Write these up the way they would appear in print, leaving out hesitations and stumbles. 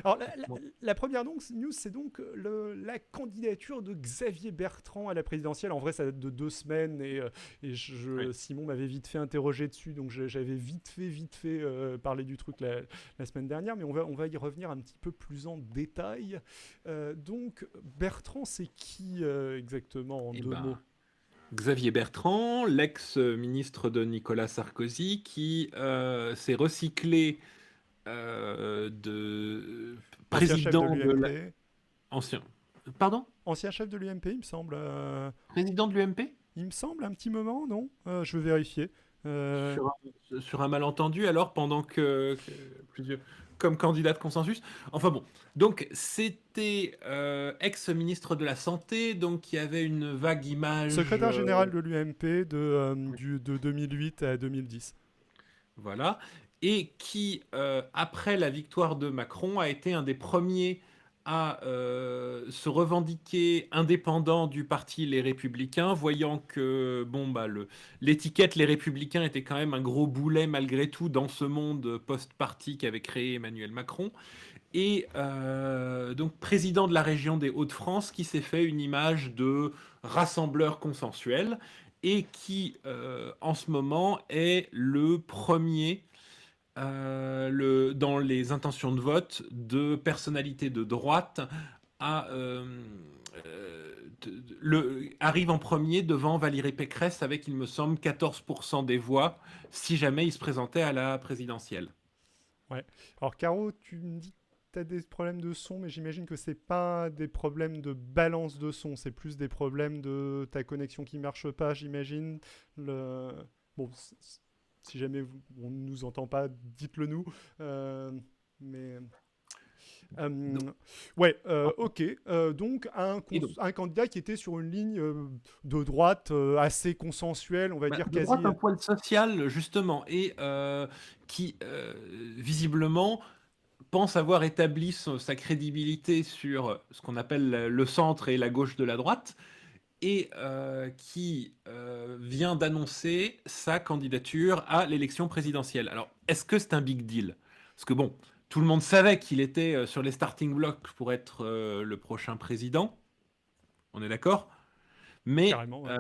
Alors, Bon, la première news, c'est donc la candidature de Xavier Bertrand à la présidentielle. En vrai, ça date de 2 semaines oui. Simon m'avait vite fait interroger dessus, donc j'avais vite fait parlé du truc la semaine dernière, mais on va y revenir un petit peu plus en détail. Donc, Bertrand, c'est qui exactement en Eh 2 mots? ben, Xavier Bertrand, l'ex-ministre de Nicolas Sarkozy, qui s'est recyclé de Ancien chef de président de l'UMP. ancien, pardon, Ancien chef de l'UMP, il me semble. président de l'UMP Il me semble un petit moment, non? Je vais vérifier. Euh, sur un malentendu alors pendant que plusieurs comme candidat de consensus. Enfin bon, donc c'était ex-ministre de la Santé, donc qui avait une vague image, Secrétaire général de l'UMP de 2008 à 2010. voilà, et qui après la victoire de Macron a été un des premiers à se revendiquer indépendant du parti Les Républicains, voyant que bon bah l'étiquette Les Républicains était quand même un gros boulet malgré tout dans ce monde post-parti qu'avait créé Emmanuel Macron, et donc président de la région des Hauts-de-France qui s'est fait une image de rassembleur consensuel et qui en ce moment est le premier dans les intentions de vote de personnalités de droite à, arrive en premier devant Valérie Pécresse avec, il me semble, 14% des voix si jamais il se présentait à la présidentielle. Ouais. Alors, Caro, tu me dis que tu as des problèmes de son, mais j'imagine que c'est pas des problèmes de balance de son, c'est plus des problèmes de ta connexion qui marche pas, j'imagine. Le... Bon, si jamais on ne nous entend pas, dites-le nous. Euh, mais Donc, ouais, en- ok. Donc et donc, un candidat qui était sur une ligne de droite assez consensuelle, on va bah, dire de droite quasi. un poil social justement et qui visiblement pense avoir établi sa crédibilité sur ce qu'on appelle le centre et la gauche de la droite, et qui vient d'annoncer sa candidature à l'élection présidentielle. Alors, est-ce que c'est un big deal? Parce que bon, tout le monde savait qu'il était sur les starting blocks pour être le prochain président, on est d'accord? Mais Carrément, ouais.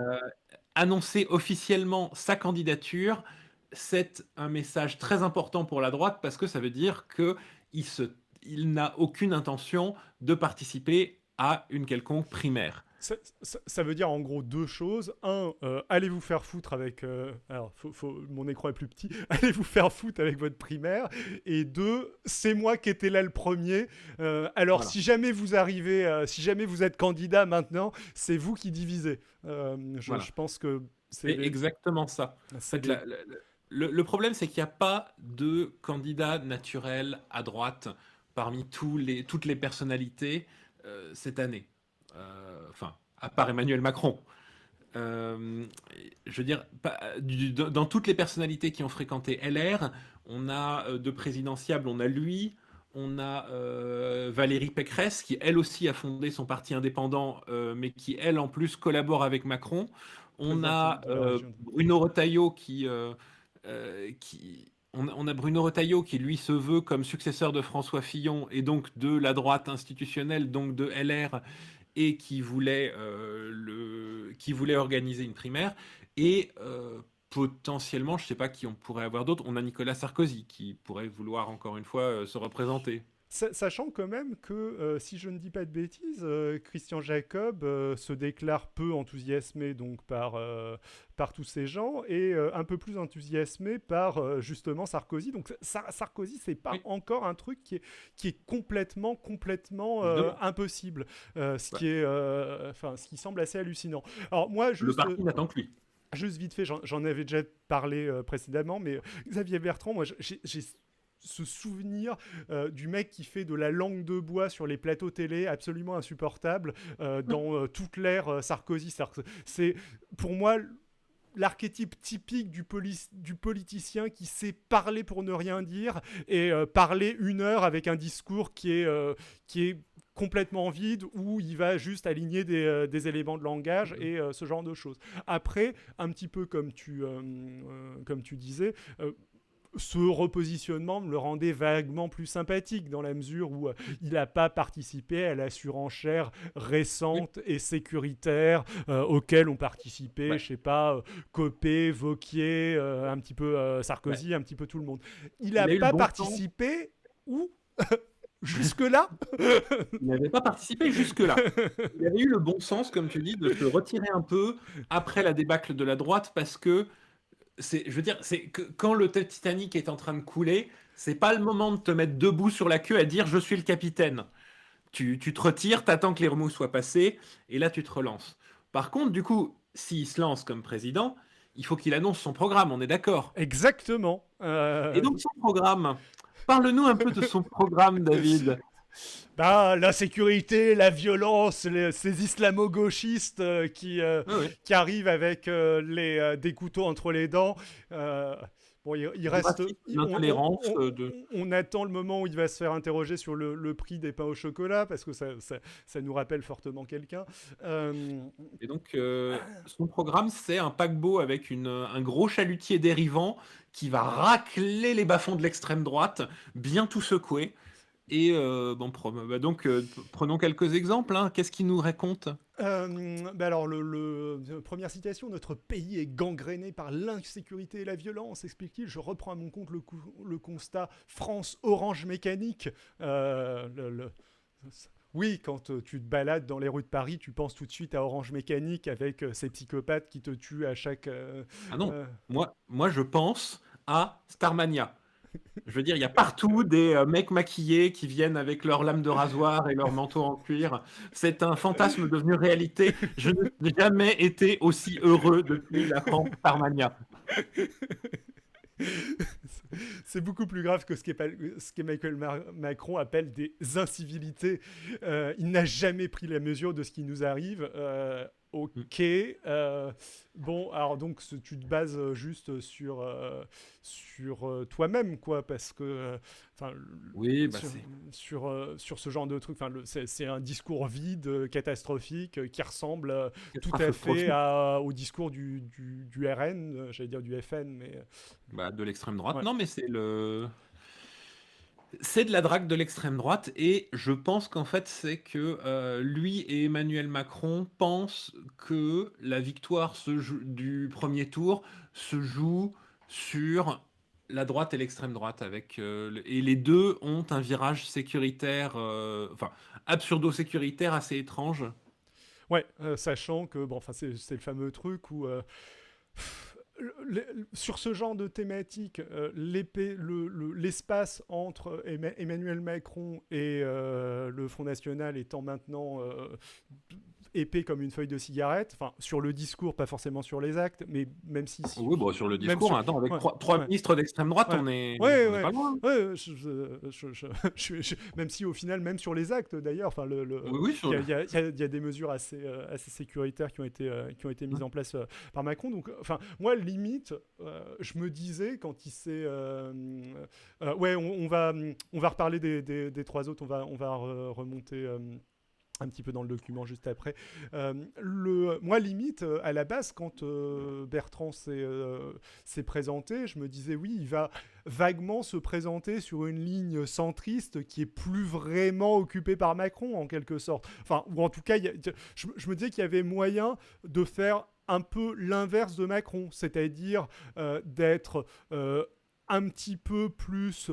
annoncer officiellement sa candidature, c'est un message très important pour la droite parce que ça veut dire qu'il se, il n'a aucune intention de participer à une quelconque primaire. Ça veut dire en gros deux choses. Un, allez vous faire foutre avec. Alors, mon écran est plus petit. Allez vous faire foutre avec votre primaire. Et deux, c'est moi qui étais là le premier. Alors, Voilà. si jamais vous êtes candidat maintenant, c'est vous qui divisez. Voilà. Je pense que c'est C'est exactement ça. En c'est fait, les. le problème, c'est qu'il n'y a pas de candidat naturel à droite parmi toutes les personnalités cette année. Enfin, à part Emmanuel Macron. Euh, je veux dire, dans toutes les personnalités qui ont fréquenté LR, on a de présidentiables, on a lui, on a Valérie Pécresse, qui elle aussi a fondé son parti indépendant, mais qui elle en plus collabore avec Macron. On Présidente a de la région. Bruno Retailleau on a Bruno Retailleau qui lui se veut comme successeur de François Fillon et donc de la droite institutionnelle, donc de LR, et qui voulait organiser une primaire. Et potentiellement, je ne sais pas qui on pourrait avoir d'autres. On a Nicolas Sarkozy qui pourrait vouloir encore une fois se représenter. Sachant quand même que, si je ne dis pas de bêtises, Christian Jacob se déclare peu enthousiasmé donc par tous ces gens et un peu plus enthousiasmé par justement Sarkozy. Donc Sarkozy, c'est pas Oui, encore un truc qui est complètement évidemment. impossible, Bah, ce qui semble assez hallucinant. Alors moi, le parti n'attend que lui. juste vite fait, j'en avais déjà parlé précédemment, mais Xavier Bertrand, moi, j'ai ce souvenir du mec qui fait de la langue de bois sur les plateaux télé absolument insupportable dans toute l'ère Sarkozy. C'est pour moi l'archétype typique du politicien qui sait parler pour ne rien dire et parler 1 heure avec un discours qui est complètement vide où il va juste aligner des éléments de langage et ce genre de choses. Après, un petit peu comme tu disais, ce repositionnement me le rendait vaguement plus sympathique dans la mesure où il n'a pas participé à la surenchère récente et sécuritaire auquel ont participé, je sais pas, Copé, Wauquiez, un petit peu Sarkozy, un petit peu tout le monde. Il n'a pas participé où jusque-là. Il n'avait pas participé jusque-là. Il avait eu le bon sens, comme tu dis, de se retirer un peu après la débâcle de la droite, parce que je veux dire, c'est que quand le Titanic est en train de couler, c'est pas le moment de te mettre debout sur la queue à dire je suis le capitaine. Tu te retires, t'attends que les remous soient passés, et là tu te relances. Par contre, du coup, s'il se lance comme président, il faut qu'il annonce son programme, on est d'accord? Exactement. Et donc son programme, parle-nous un peu de son programme, David. Bah, la sécurité, la violence, ces islamo-gauchistes qui arrivent avec des couteaux entre les dents. Bon, il reste. On attend le moment où il va se faire interroger sur le prix des pains au chocolat parce que ça nous rappelle fortement quelqu'un. Et donc, son programme, c'est un paquebot avec un gros chalutier dérivant qui va racler les bas-fonds de l'extrême droite, bien tout secouer. Et prenons quelques exemples. Hein. Qu'est-ce qu'il nous raconte? Alors, première citation, notre pays est gangréné par l'insécurité et la violence, explique-t-il. Je reprends à mon compte le constat France Orange Mécanique. Oui, quand tu te balades dans les rues de Paris, tu penses tout de suite à Orange Mécanique avec ces psychopathes qui te tuent à chaque... Ah non, moi je pense à Starmania. Je veux dire, il y a partout des mecs maquillés qui viennent avec leurs lames de rasoir et leur manteau en cuir. C'est un fantasme devenu réalité. Je n'ai jamais été aussi heureux depuis la France Starmania. C'est beaucoup plus grave que ce qu'Emmanuel Macron appelle des incivilités. Il n'a jamais pris la mesure de ce qui nous arrive. Ok. Bon, alors donc tu te bases juste sur toi-même, quoi, parce que oui, sur ce genre de truc, c'est un discours vide, catastrophique, qui ressemble tout à fait au discours du RN, j'allais dire du FN, mais de l'extrême droite. Ouais. Non, mais c'est de la drague de l'extrême droite, et je pense qu'en fait c'est que lui et Emmanuel Macron pensent que la victoire du premier tour se joue sur la droite et l'extrême droite, et les deux ont un virage sécuritaire, absurdo-sécuritaire assez étrange. Ouais, sachant que c'est le fameux truc où sur ce genre de thématique, l'espace entre Emmanuel Macron et le Front National étant maintenant épais comme une feuille de cigarette, sur le discours, pas forcément sur les actes, mais même si... Oui, sur le discours, avec trois ministres d'extrême droite, on est pas loin. Même si au final, même sur les actes d'ailleurs, il y a des mesures assez sécuritaires qui ont été mises en place par Macron. Donc, moi, limite, je me disais quand il s'est... on va reparler des trois autres, on va remonter... un petit peu dans le document juste après. Moi, limite, à la base, quand Bertrand s'est présenté, je me disais, oui, il va vaguement se présenter sur une ligne centriste qui est plus vraiment occupée par Macron, en quelque sorte. Ou en tout cas, je me disais qu'il y avait moyen de faire un peu l'inverse de Macron, c'est-à-dire d'être un petit peu plus...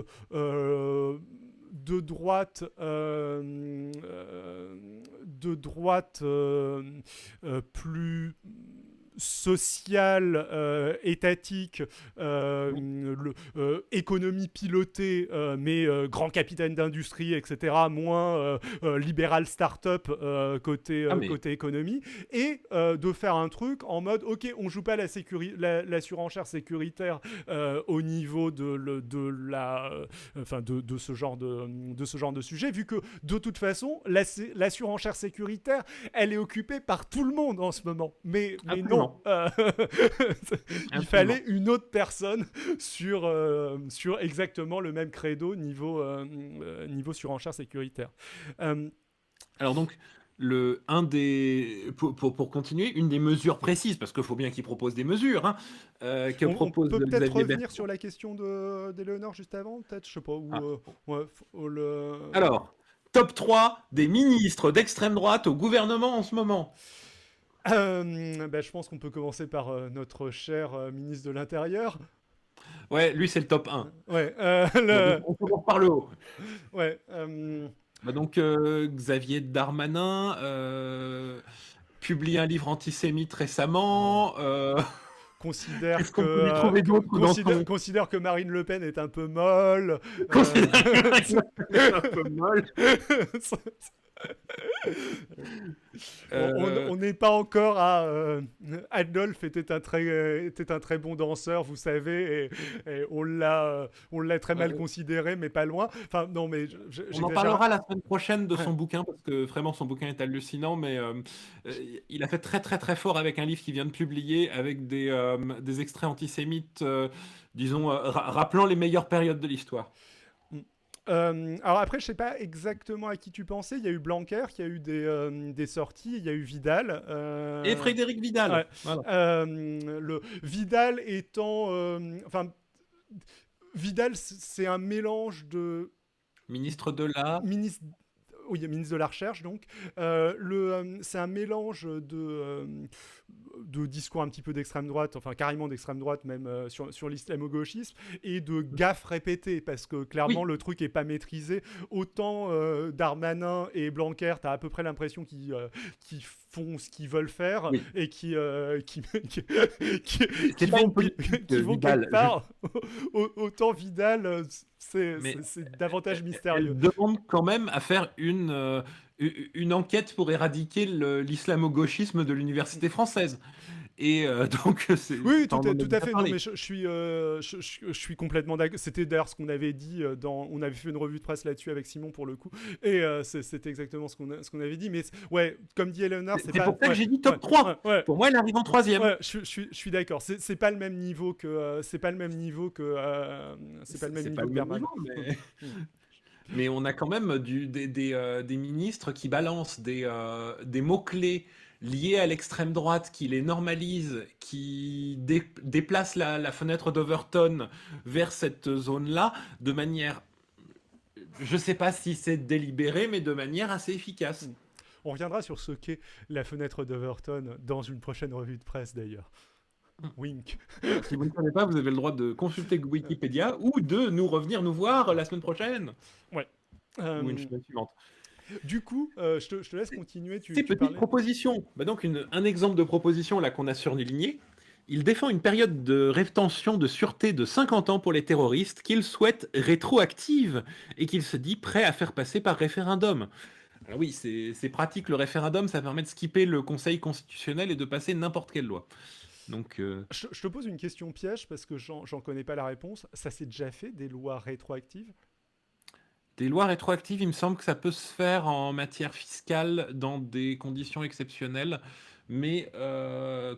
de droite plus sociale, étatique, économie pilotée, mais grand capitaine d'industrie, etc., moins libéral start-up côté économie, et de faire un truc en mode, ok, on joue pas la surenchère sécuritaire au niveau de ce genre de sujet, vu que de toute façon, la surenchère sécuritaire, elle est occupée par tout le monde en ce moment. Mais non. Il fallait une autre personne sur exactement le même credo niveau surenchère sécuritaire. Alors donc, pour continuer, une des mesures précises, parce qu'il faut bien qu'il propose des mesures, hein, que On propose peut peut-être Xavier revenir Bertrand. sur la question d'Éléonore juste avant, peut-être, je sais pas, ou Ah. ouais, Alors, top 3 des ministres d'extrême droite au gouvernement en ce moment. bah, je pense qu'on peut commencer par notre cher ministre de l'Intérieur. Ouais, lui c'est le top 1. Ouais, Bon, donc on commence par le haut. ouais, Bah donc Xavier Darmanin publie un livre antisémite récemment. considère Qu'est-ce qu'on peut lui trouver d'autre dans son... considère que Marine Le Pen est un peu molle. Considère que Marine Le Pen est un peu molle. On n'est pas encore à Adolphe était un très bon danseur, vous savez, et on l'a très mal considéré, mais pas loin. Enfin non, mais on en parlera la semaine prochaine de son bouquin, parce que vraiment son bouquin est hallucinant, mais il a fait très très très fort avec un livre qu'il vient de publier, avec des extraits antisémites, disons, rappelant les meilleures périodes de l'histoire. Alors après, je sais pas exactement à qui tu pensais. Il y a eu Blanquer, qui a eu des sorties. Il y a eu Vidal. Et Frédéric Vidal. Ouais. Voilà. Le Vidal étant, enfin, Vidal, c'est un mélange de Ministre de la... ministre. Oui, ministre de la Recherche, donc. C'est un mélange de discours un petit peu d'extrême droite, enfin carrément d'extrême droite, même sur l'islamo-gauchisme, et de gaffes répétées, parce que clairement, le truc est pas maîtrisé. Autant Darmanin et Blanquer, t'as à peu près l'impression qu'ils font ce qu'ils veulent faire, et qui vont quelque part. Autant Vidal, c'est davantage mystérieux. Elle demande quand même à faire une enquête pour éradiquer l'islamo-gauchisme de l'université française. Et donc, oui, tout à fait. Non, mais je suis complètement d'accord. C'était d'ailleurs ce qu'on avait dit on avait fait une revue de presse là-dessus avec Simon pour le coup, et c'était exactement ce qu'on avait dit. Mais ouais, comme dit Eleonore, c'est pour ça que j'ai dit top 3. Pour moi, elle arrive en 3e. Ouais, je suis d'accord. C'est pas le même niveau que Berman. Mais on a quand même des ministres qui balancent des mots-clés liés à l'extrême droite, qui les normalisent, qui déplacent la fenêtre d'Overton vers cette zone-là de manière, je ne sais pas si c'est délibéré, mais de manière assez efficace. On reviendra sur ce qu'est la fenêtre d'Overton dans une prochaine revue de presse d'ailleurs. Wink. Si vous ne savez pas, vous avez le droit de consulter Wikipédia ou de revenir nous voir la semaine prochaine. Ouais. Ou une semaine suivante. Du coup, je te laisse continuer. Ces petites propositions. Bah donc un exemple de proposition là qu'on a surligné. Il défend une période de rétention de sûreté de 50 ans pour les terroristes qu'il souhaite rétroactive et qu'il se dit prêt à faire passer par référendum. Alors oui, c'est pratique le référendum, ça permet de skipper le Conseil constitutionnel et de passer n'importe quelle loi. Donc, je te pose une question piège parce que j'en connais pas la réponse. Ça s'est déjà fait des lois rétroactives? Des lois rétroactives, il me semble que ça peut se faire en matière fiscale dans des conditions exceptionnelles, mais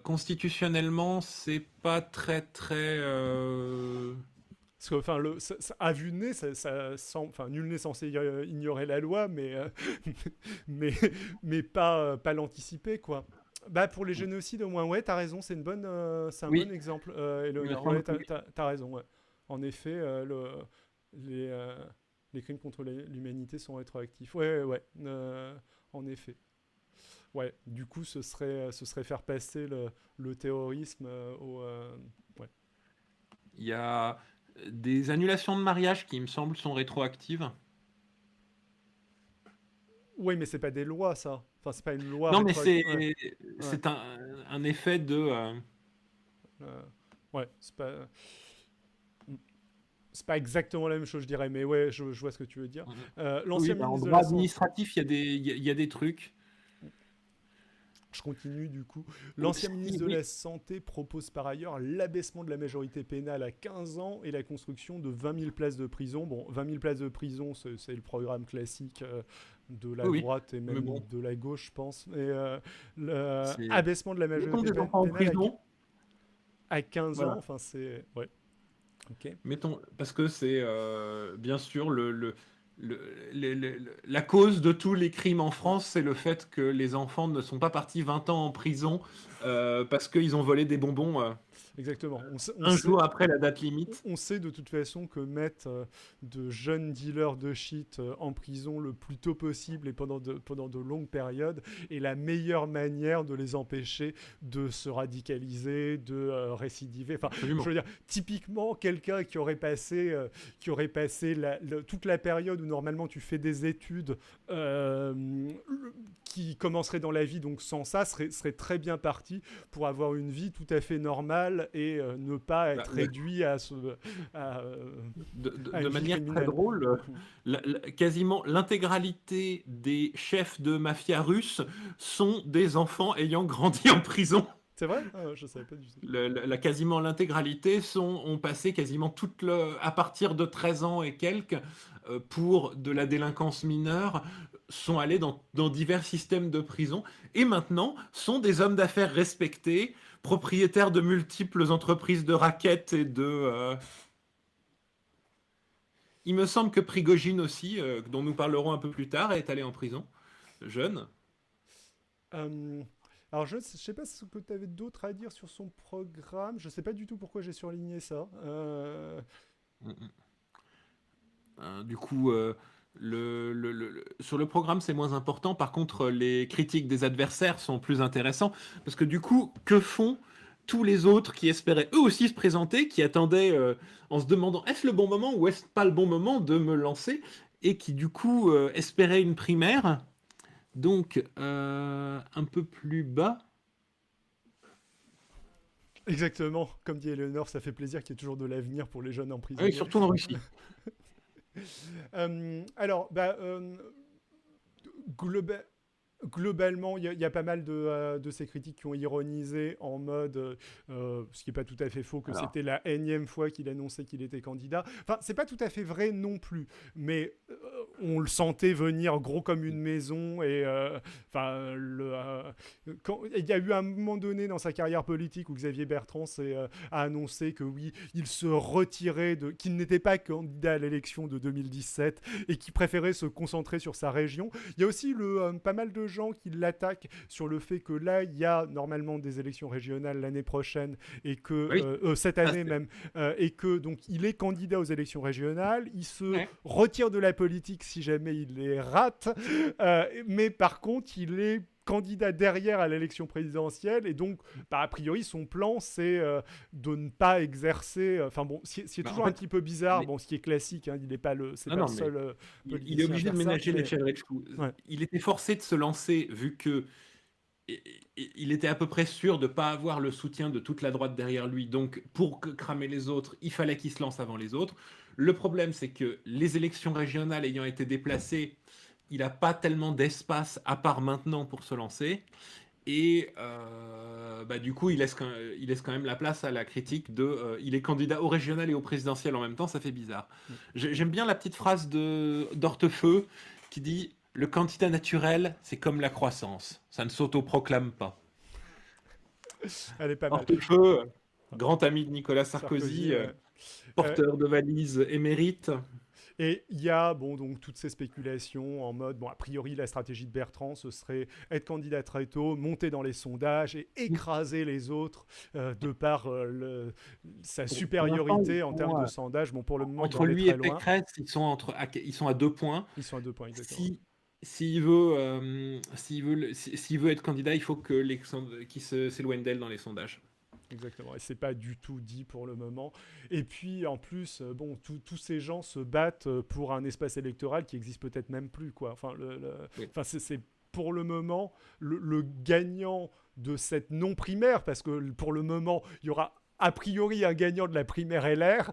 constitutionnellement, c'est pas très très. Parce que, enfin, à vue de nez, nul n'est censé ignorer la loi, mais pas l'anticiper, quoi. Bah, pour les génocides, au moins, ouais, t'as raison, c'est un bon exemple, Eleonore. Ouais, t'as raison, ouais. En effet, les crimes contre l'humanité sont rétroactifs. Ouais, en effet. Ouais, du coup, ce serait faire passer le terrorisme au... ouais. Il y a des annulations de mariage qui, il me semble, sont rétroactives. Oui, mais c'est pas des lois, ça. Enfin, c'est pas une loi. Non, mais c'est un effet de... ouais, c'est pas exactement la même chose, je dirais, mais ouais, je vois ce que tu veux dire. L'ancien ministre en droit administratif, il y a des trucs. Je continue du coup. L'ancien ministre de la Santé propose par ailleurs l'abaissement de la majorité pénale à 15 ans et la construction de 20 000 places de prison. Bon, 20 000 places de prison, c'est le programme classique de la droite et même de la gauche, je pense. Et l'abaissement de la majorité pénale à 15 ans, enfin c'est... Ouais. Okay. Mettons, parce que c'est bien sûr la cause de tous les crimes en France, c'est le fait que les enfants ne sont pas partis 20 ans en prison parce qu'ils ont volé des bonbons Exactement. un jour après la date limite. On sait de toute façon que mettre de jeunes dealers de shit en prison le plus tôt possible et pendant de longues périodes est la meilleure manière de les empêcher de se radicaliser, de récidiver. Enfin, Absolument. je veux dire, typiquement, quelqu'un qui aurait passé, toute la période où normalement tu fais des études qui commencerait dans la vie donc sans ça serait très bien parti pour avoir une vie tout à fait normale et ne pas être réduit à de manière très drôle, quasiment l'intégralité des chefs de mafia russes sont des enfants ayant grandi en prison. C'est vrai? Je savais pas du tout. Quasiment l'intégralité ont passé quasiment à partir de 13 ans et quelques pour de la délinquance mineure, sont allés dans divers systèmes de prison et maintenant sont des hommes d'affaires respectés, propriétaires de multiples entreprises de raquettes et de... Il me semble que Prigogine aussi, dont nous parlerons un peu plus tard, est allé en prison, jeune. Alors je ne sais pas ce que tu avais d'autre à dire sur son programme. Je ne sais pas du tout pourquoi j'ai surligné ça. Du coup, sur le programme, c'est moins important. Par contre, les critiques des adversaires sont plus intéressants. Parce que du coup, que font tous les autres qui espéraient eux aussi se présenter, qui attendaient en se demandant est-ce le bon moment ou est-ce pas le bon moment de me lancer, et qui du coup espéraient une primaire. Donc, un peu plus bas. Exactement, comme dit Eleonore, ça fait plaisir qu'il y ait toujours de l'avenir pour les jeunes en prison. Oui, surtout en Russie. Alors, globalement, il y a pas mal de ces critiques qui ont ironisé en mode, ce qui n'est pas tout à fait faux, que c'était la énième fois qu'il annonçait qu'il était candidat. Enfin, c'est pas tout à fait vrai non plus, mais on le sentait venir gros comme une maison. Et il y a eu un moment donné dans sa carrière politique où Xavier Bertrand a annoncé que oui, il se retirait, qu'il n'était pas candidat à l'élection de 2017 et qu'il préférait se concentrer sur sa région. Il y a aussi pas mal de gens qui l'attaquent sur le fait que là, il y a normalement des élections régionales l'année prochaine et que cette année même, et que donc il est candidat aux élections régionales, il se retire de la politique si jamais il les rate, mais par contre, il est candidat derrière à l'élection présidentielle et donc a priori son plan c'est de ne pas exercer, enfin bon, c'est toujours un petit peu bizarre, ce qui est classique, hein, il n'est pas le seul il est obligé de ménager les Chevrechkou. Il était forcé de se lancer vu que il était à peu près sûr de ne pas avoir le soutien de toute la droite derrière lui, donc pour cramer les autres, il fallait qu'il se lance avant les autres. Le problème, c'est que les élections régionales ayant été déplacées, il n'a pas tellement d'espace à part maintenant pour se lancer. Et du coup, il laisse quand même la place à la critique de il est candidat au régional et au présidentiel en même temps, ça fait bizarre. J'aime bien la petite phrase d'Hortefeux qui dit « Le candidat naturel, c'est comme la croissance, ça ne s'autoproclame pas ». Elle est pas mal. Hortefeux, grand ami de Nicolas Sarkozy, porteur de valise émérite. Et il y a donc toutes ces spéculations en mode, a priori, la stratégie de Bertrand, ce serait être candidat très tôt, monter dans les sondages et écraser les autres de par sa supériorité en termes de sondage. Bon, pour le moment, entre lui et Pécresse, ils sont à 2 points. Ils sont à 2 points, exactement. S'il veut être candidat, il faut qu'il s'éloigne d'elle dans les sondages. Exactement, et c'est pas du tout dit pour le moment. Et puis en plus, tous ces gens se battent pour un espace électoral qui existe peut-être même plus, quoi. Enfin, c'est pour le moment le gagnant de cette non primaire, parce que pour le moment, il y aura a priori un gagnant de la primaire LR.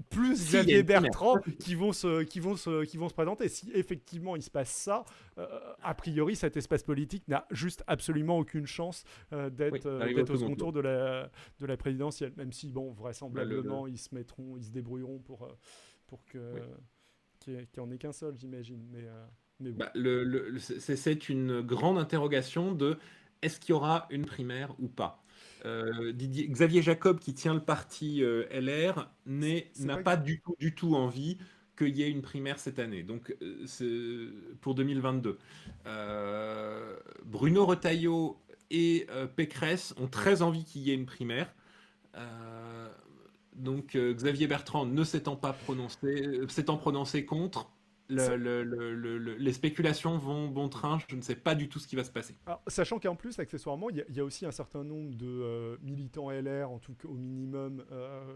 Plus Xavier Bertrand qui vont se présenter. Si effectivement il se passe ça, a priori cet espace politique n'a juste absolument aucune chance d'être au second tour de la présidentielle. Même si vraisemblablement ils se débrouilleront pour qu'il n'y en ait qu'un seul, j'imagine. Mais bon. C'est une grande interrogation de est-ce qu'il y aura une primaire ou pas. Xavier Jacob, qui tient le parti LR, n'a pas du tout envie qu'il y ait une primaire cette année, donc pour 2022. Bruno Retailleau et Pécresse ont très envie qu'il y ait une primaire. Donc Xavier Bertrand ne s'étant pas s'étant prononcé contre, les spéculations vont bon train. Je ne sais pas du tout ce qui va se passer. Alors, sachant qu'en plus, accessoirement, il y a aussi un certain nombre de militants LR, en tout cas au minimum.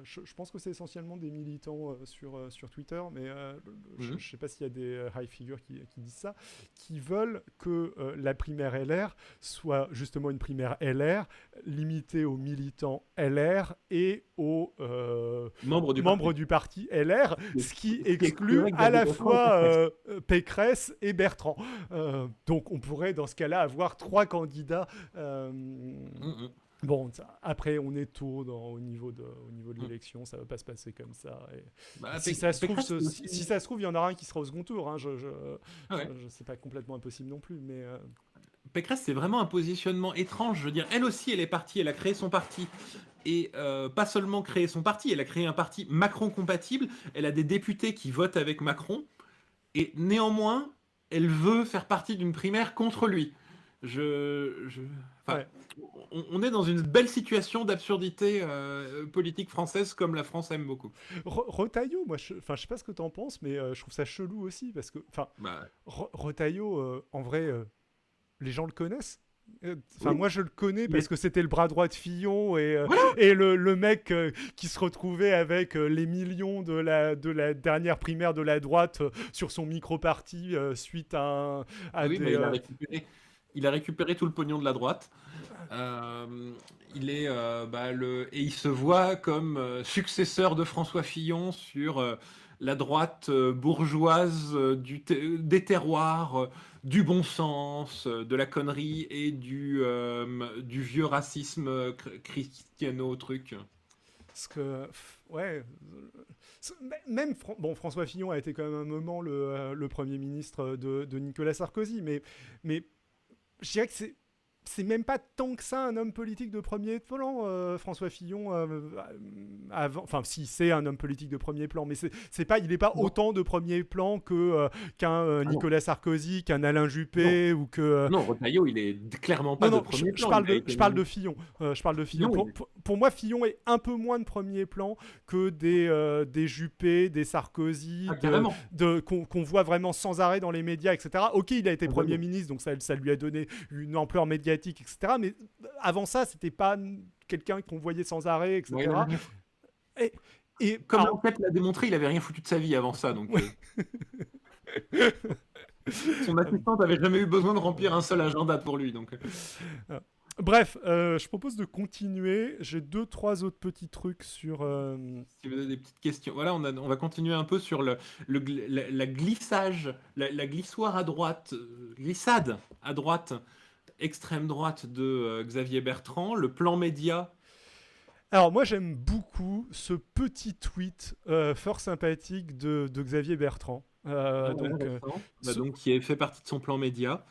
Je pense que c'est essentiellement des militants sur Twitter, mais je ne sais pas s'il y a des high figures qui disent ça, qui veulent que la primaire LR soit justement une primaire LR limitée aux militants LR et aux membres du parti LR, ce qui exclut à la fois Pécresse et Bertrand. Donc on pourrait dans ce cas-là avoir 3 candidats. Bon, après on est tôt au niveau de l'élection, ça va pas se passer comme ça. Et si ça se trouve, il y en aura un qui sera au second tour. Hein. C'est pas complètement impossible non plus, mais. Pécresse, c'est vraiment un positionnement étrange. Je veux dire, elle aussi, elle est partie, elle a créé son parti. Et pas seulement créé son parti, elle a créé un parti Macron compatible. Elle a des députés qui votent avec Macron. Et néanmoins, elle veut faire partie d'une primaire contre lui. On est dans une belle situation d'absurdité politique française comme la France aime beaucoup. Retailleau, moi, je sais pas ce que tu en penses, mais je trouve ça chelou aussi parce que, Retailleau, en vrai, les gens le connaissent. Moi je le connais parce que c'était le bras droit de Fillon et le mec qui se retrouvait avec les millions de la dernière primaire de la droite sur son micro-parti suite à il a récupéré tout le pognon de la droite. Et il se voit comme successeur de François Fillon sur la droite bourgeoise des terroirs, du bon sens, de la connerie et du vieux racisme christiano-truc. Parce que, même François Fillon a été quand même un moment le Premier ministre de Nicolas Sarkozy, mais je dirais que c'est même pas tant que ça un homme politique de premier plan, François Fillon. Si c'est un homme politique de premier plan, mais il n'est pas autant de premier plan qu'un Nicolas Sarkozy, qu'un Alain Juppé ou que. Non, Retailleau, il est clairement pas de premier plan. Je parle de Fillon. Pour moi, Fillon est un peu moins de premier plan que des Juppé, des Sarkozy, qu'on voit vraiment sans arrêt dans les médias, etc. Ok, il a été Premier ministre, donc ça lui a donné une ampleur médiatique, etc. Mais avant ça, c'était pas quelqu'un qu'on voyait sans arrêt, etc. Et comme l'enquête l'a démontré, il avait rien foutu de sa vie avant ça, donc. Son assistante avait jamais eu besoin de remplir un seul agenda pour lui, donc. Bref, je propose de continuer. J'ai 2-3 autres petits trucs sur. Si vous avez des petites questions, voilà, on va continuer un peu sur la glissage, la glissoire à droite, glissade à droite, extrême droite de Xavier Bertrand, le plan média. Alors moi j'aime beaucoup ce petit tweet fort sympathique de Xavier Bertrand. Qui est fait partie de son plan média.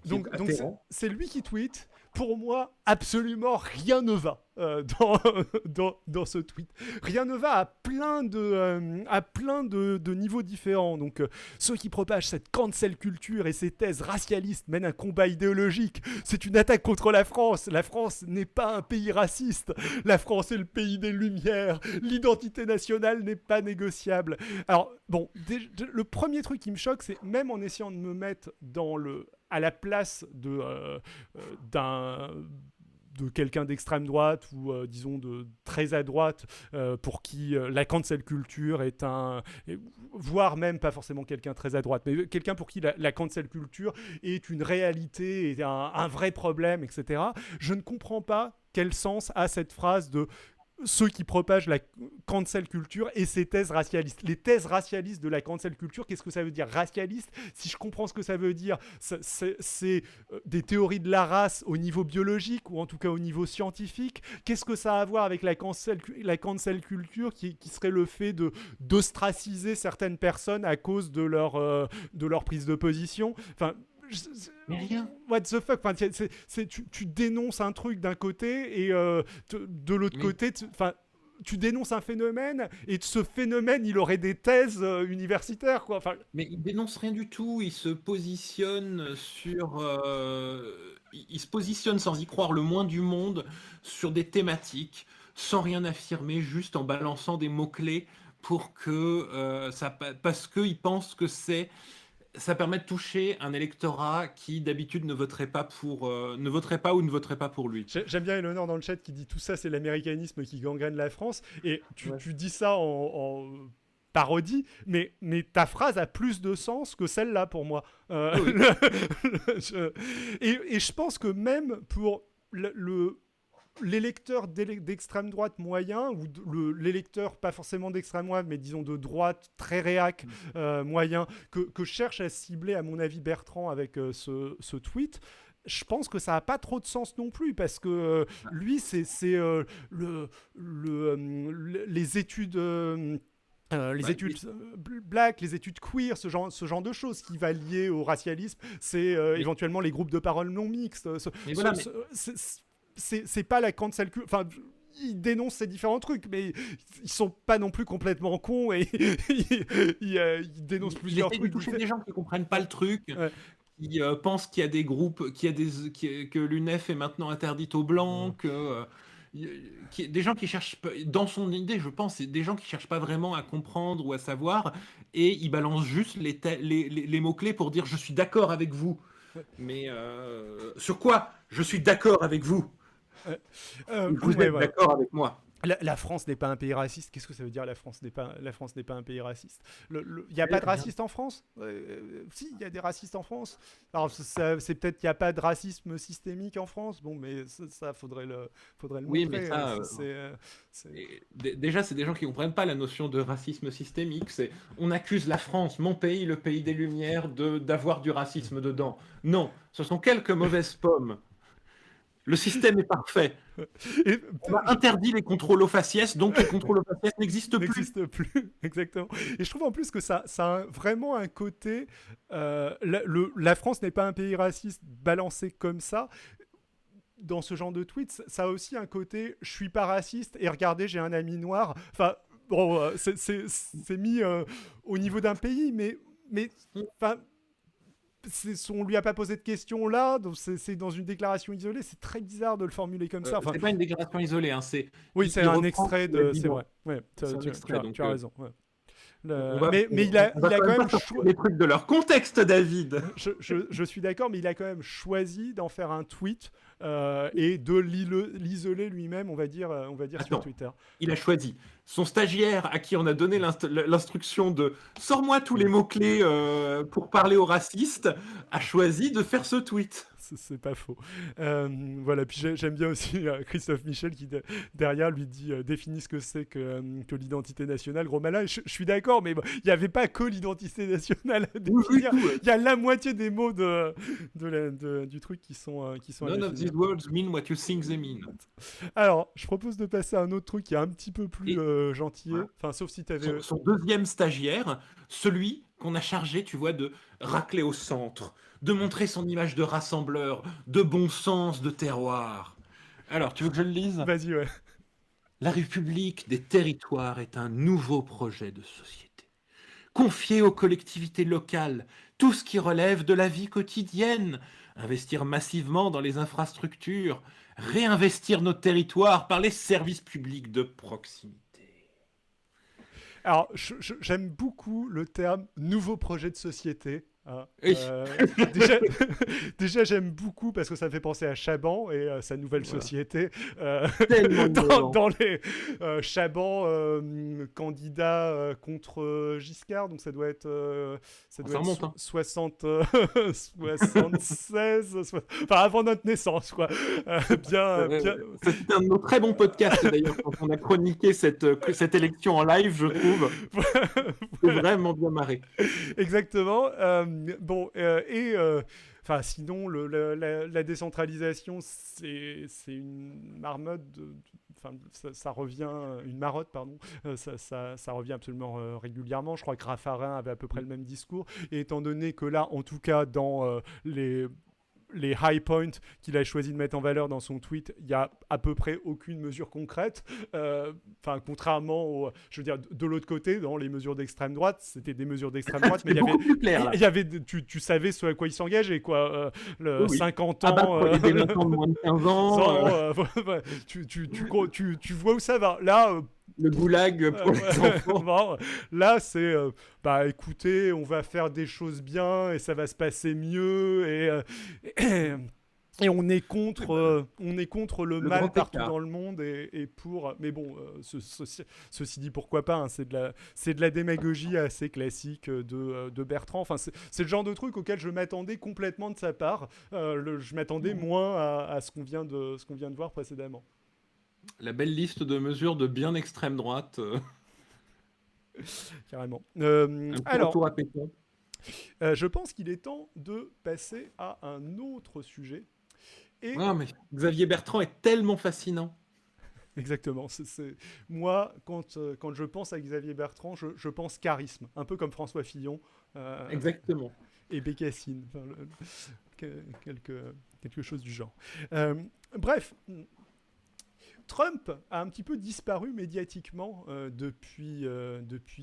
Donc c'est lui qui tweet. Pour moi, absolument rien ne va dans ce tweet. Rien ne va à plein de niveaux différents. Donc, ceux qui propagent cette cancel culture et ces thèses racialistes mènent un combat idéologique. C'est une attaque contre la France. La France n'est pas un pays raciste. La France est le pays des Lumières. L'identité nationale n'est pas négociable. Alors, bon, le premier truc qui me choque, c'est même en essayant de me mettre à la place de quelqu'un d'extrême droite ou disons de très à droite pour qui la cancel culture est voire même pas forcément quelqu'un très à droite, mais quelqu'un pour qui la cancel culture est une réalité et un vrai problème, etc. Je ne comprends pas quel sens a cette phrase de ceux qui propagent la cancel culture et ses thèses racialistes. Les thèses racialistes de la cancel culture, qu'est-ce que ça veut dire racialiste? Si je comprends ce que ça veut dire, c'est des théories de la race au niveau biologique ou en tout cas au niveau scientifique. Qu'est-ce que ça a à voir avec la cancel culture qui serait le fait d'ostraciser certaines personnes à cause de leur prise de position? Enfin, mais rien. What the fuck, tu dénonces un truc d'un côté et de l'autre côté, tu dénonces un phénomène et de ce phénomène, il aurait des thèses universitaires, quoi. Enfin, Mais il dénonce rien du tout, il se positionne il se positionne sans y croire le moins du monde sur des thématiques, sans rien affirmer, juste en balançant des mots-clés pour que parce qu'il pense que ça permet de toucher un électorat qui d'habitude ne voterait pas ou ne voterait pas pour lui. j'aime bien Eleonore dans le chat qui dit tout ça, c'est l'américanisme qui gangrène la France. Et Ouais. tu dis ça en parodie, mais ta phrase a plus de sens que celle-là pour moi. Oui. Et je pense que même pour l'électeur d'extrême droite moyen, ou l'électeur pas forcément d'extrême droite, mais disons de droite très réac moyen, que cherche à cibler, à mon avis, Bertrand avec ce tweet, je pense que ça n'a pas trop de sens non plus, parce que lui, c'est les études... les études black, les études queer, ce genre de choses qui va lier au racialisme, c'est éventuellement les groupes de parole non mixtes. C'est pas la cancel culture. Enfin, ils dénoncent ces différents trucs, mais ils sont pas non plus complètement cons et ils dénoncent plusieurs trucs. Il essaie de toucher des gens qui comprennent pas le truc. Ouais. Qui pensent qu'il y a des groupes, que l'UNEF est maintenant interdite aux blancs, des gens qui cherchent, dans son idée, je pense, c'est des gens qui cherchent pas vraiment à comprendre ou à savoir, et ils balancent juste les mots-clés pour dire je suis d'accord avec vous. Mais sur quoi je suis d'accord avec vous? Vous êtes d'accord avec moi? La France n'est pas un pays raciste. Qu'est-ce que ça veut dire la France n'est pas un pays raciste? Il n'y a pas de racistes en France? Si, il y a des racistes en France. Alors, c'est peut-être qu'il n'y a pas de racisme systémique en France. Bon, mais ça faudrait le Oui, montrer. mais ça, déjà, c'est des gens qui ne comprennent pas la notion de racisme systémique. On accuse la France, mon pays, le pays des Lumières, d'avoir du racisme dedans. Non, ce sont quelques mauvaises pommes. Le système est parfait. On a interdit les contrôles aux faciès, donc les contrôles aux faciès n'existent plus. Exactement. Et je trouve en plus que ça a vraiment un côté... la France n'est pas un pays raciste balancé comme ça. Dans ce genre de tweets, ça a aussi un côté « je suis pas raciste et regardez, j'ai un ami noir ». Enfin, bon, c'est mis au niveau d'un pays, mais enfin... on lui a pas posé de questions là, donc c'est dans une déclaration isolée, c'est très bizarre de le formuler comme ça. Enfin, c'est pas une déclaration isolée, hein, oui, c'est un extrait de. C'est vrai. Ouais, tu as raison. Ouais. Mais il a quand même choisi des trucs de leur contexte, David. Je suis d'accord, mais il a quand même choisi d'en faire un tweet et de l'isoler lui-même, on va dire sur Twitter. Il a choisi. Son stagiaire, à qui on a donné l'instruction de « sors-moi tous les mots-clés pour parler aux racistes », a choisi de faire ce tweet. C'est pas faux. Voilà, puis j'aime bien aussi Christophe Michel qui derrière lui dit définit ce que c'est que l'identité nationale. Gros malin, je suis d'accord, mais il n'y avait pas que l'identité nationale à définir. Il y a la moitié des mots du truc qui sont None of these words mean what you think they mean. Alors, je propose de passer à un autre truc qui est un petit peu plus gentil. Voilà. Enfin, sauf si tu avais... Son deuxième stagiaire, celui qu'on a chargé, tu vois, de racler au centre, de montrer son image de rassembleur, de bon sens, de terroir. Alors, tu veux que je le lise? Vas-y, ouais. La République des territoires est un nouveau projet de société, confié aux collectivités locales, tout ce qui relève de la vie quotidienne, investir massivement dans les infrastructures, réinvestir nos territoires par les services publics de proximité. Alors, j'aime beaucoup le terme « nouveau projet de société ». Déjà j'aime beaucoup parce que ça me fait penser à Chaban et sa nouvelle société dans les Chaban candidat contre Giscard, donc ça doit être 76 enfin avant notre naissance quoi. C'était un de nos très bons podcasts d'ailleurs quand on a chroniqué cette élection en live, je trouve. C'est vraiment bien marré. Exactement. Sinon, la décentralisation, c'est une marmotte, ça revient, une marotte, pardon, ça revient absolument régulièrement. Je crois que Raffarin avait à peu près le même discours. Et étant donné que là, en tout cas, dans les high points qu'il a choisi de mettre en valeur dans son tweet, il y a à peu près aucune mesure concrète. Enfin, contrairement je veux dire, de l'autre côté, dans les mesures d'extrême droite, c'était des mesures d'extrême droite, mais il y avait, tu savais ce à quoi il s'engageait, quoi. 50 ans. Pour les délinquants de moins de 15 ans. Tu vois où ça va. Là. Le goulag pour les enfants. Bon, là, c'est écoutez, on va faire des choses bien et ça va se passer mieux et on est contre le mal partout dans le monde et pour. Mais bon, ceci dit, pourquoi pas, hein, c'est de la démagogie assez classique de Bertrand. Enfin, c'est le genre de truc auquel je m'attendais complètement de sa part. Je m'attendais moins à ce qu'on vient de voir précédemment. La belle liste de mesures de bien extrême droite. Carrément. Retour à Pétain. Je pense qu'il est temps de passer à un autre sujet. Mais Xavier Bertrand est tellement fascinant. Exactement. Moi, quand je pense à Xavier Bertrand, je pense charisme, un peu comme François Fillon. Exactement. Et Bécassine. Enfin, quelque chose du genre. Bref. Trump a un petit peu disparu médiatiquement depuis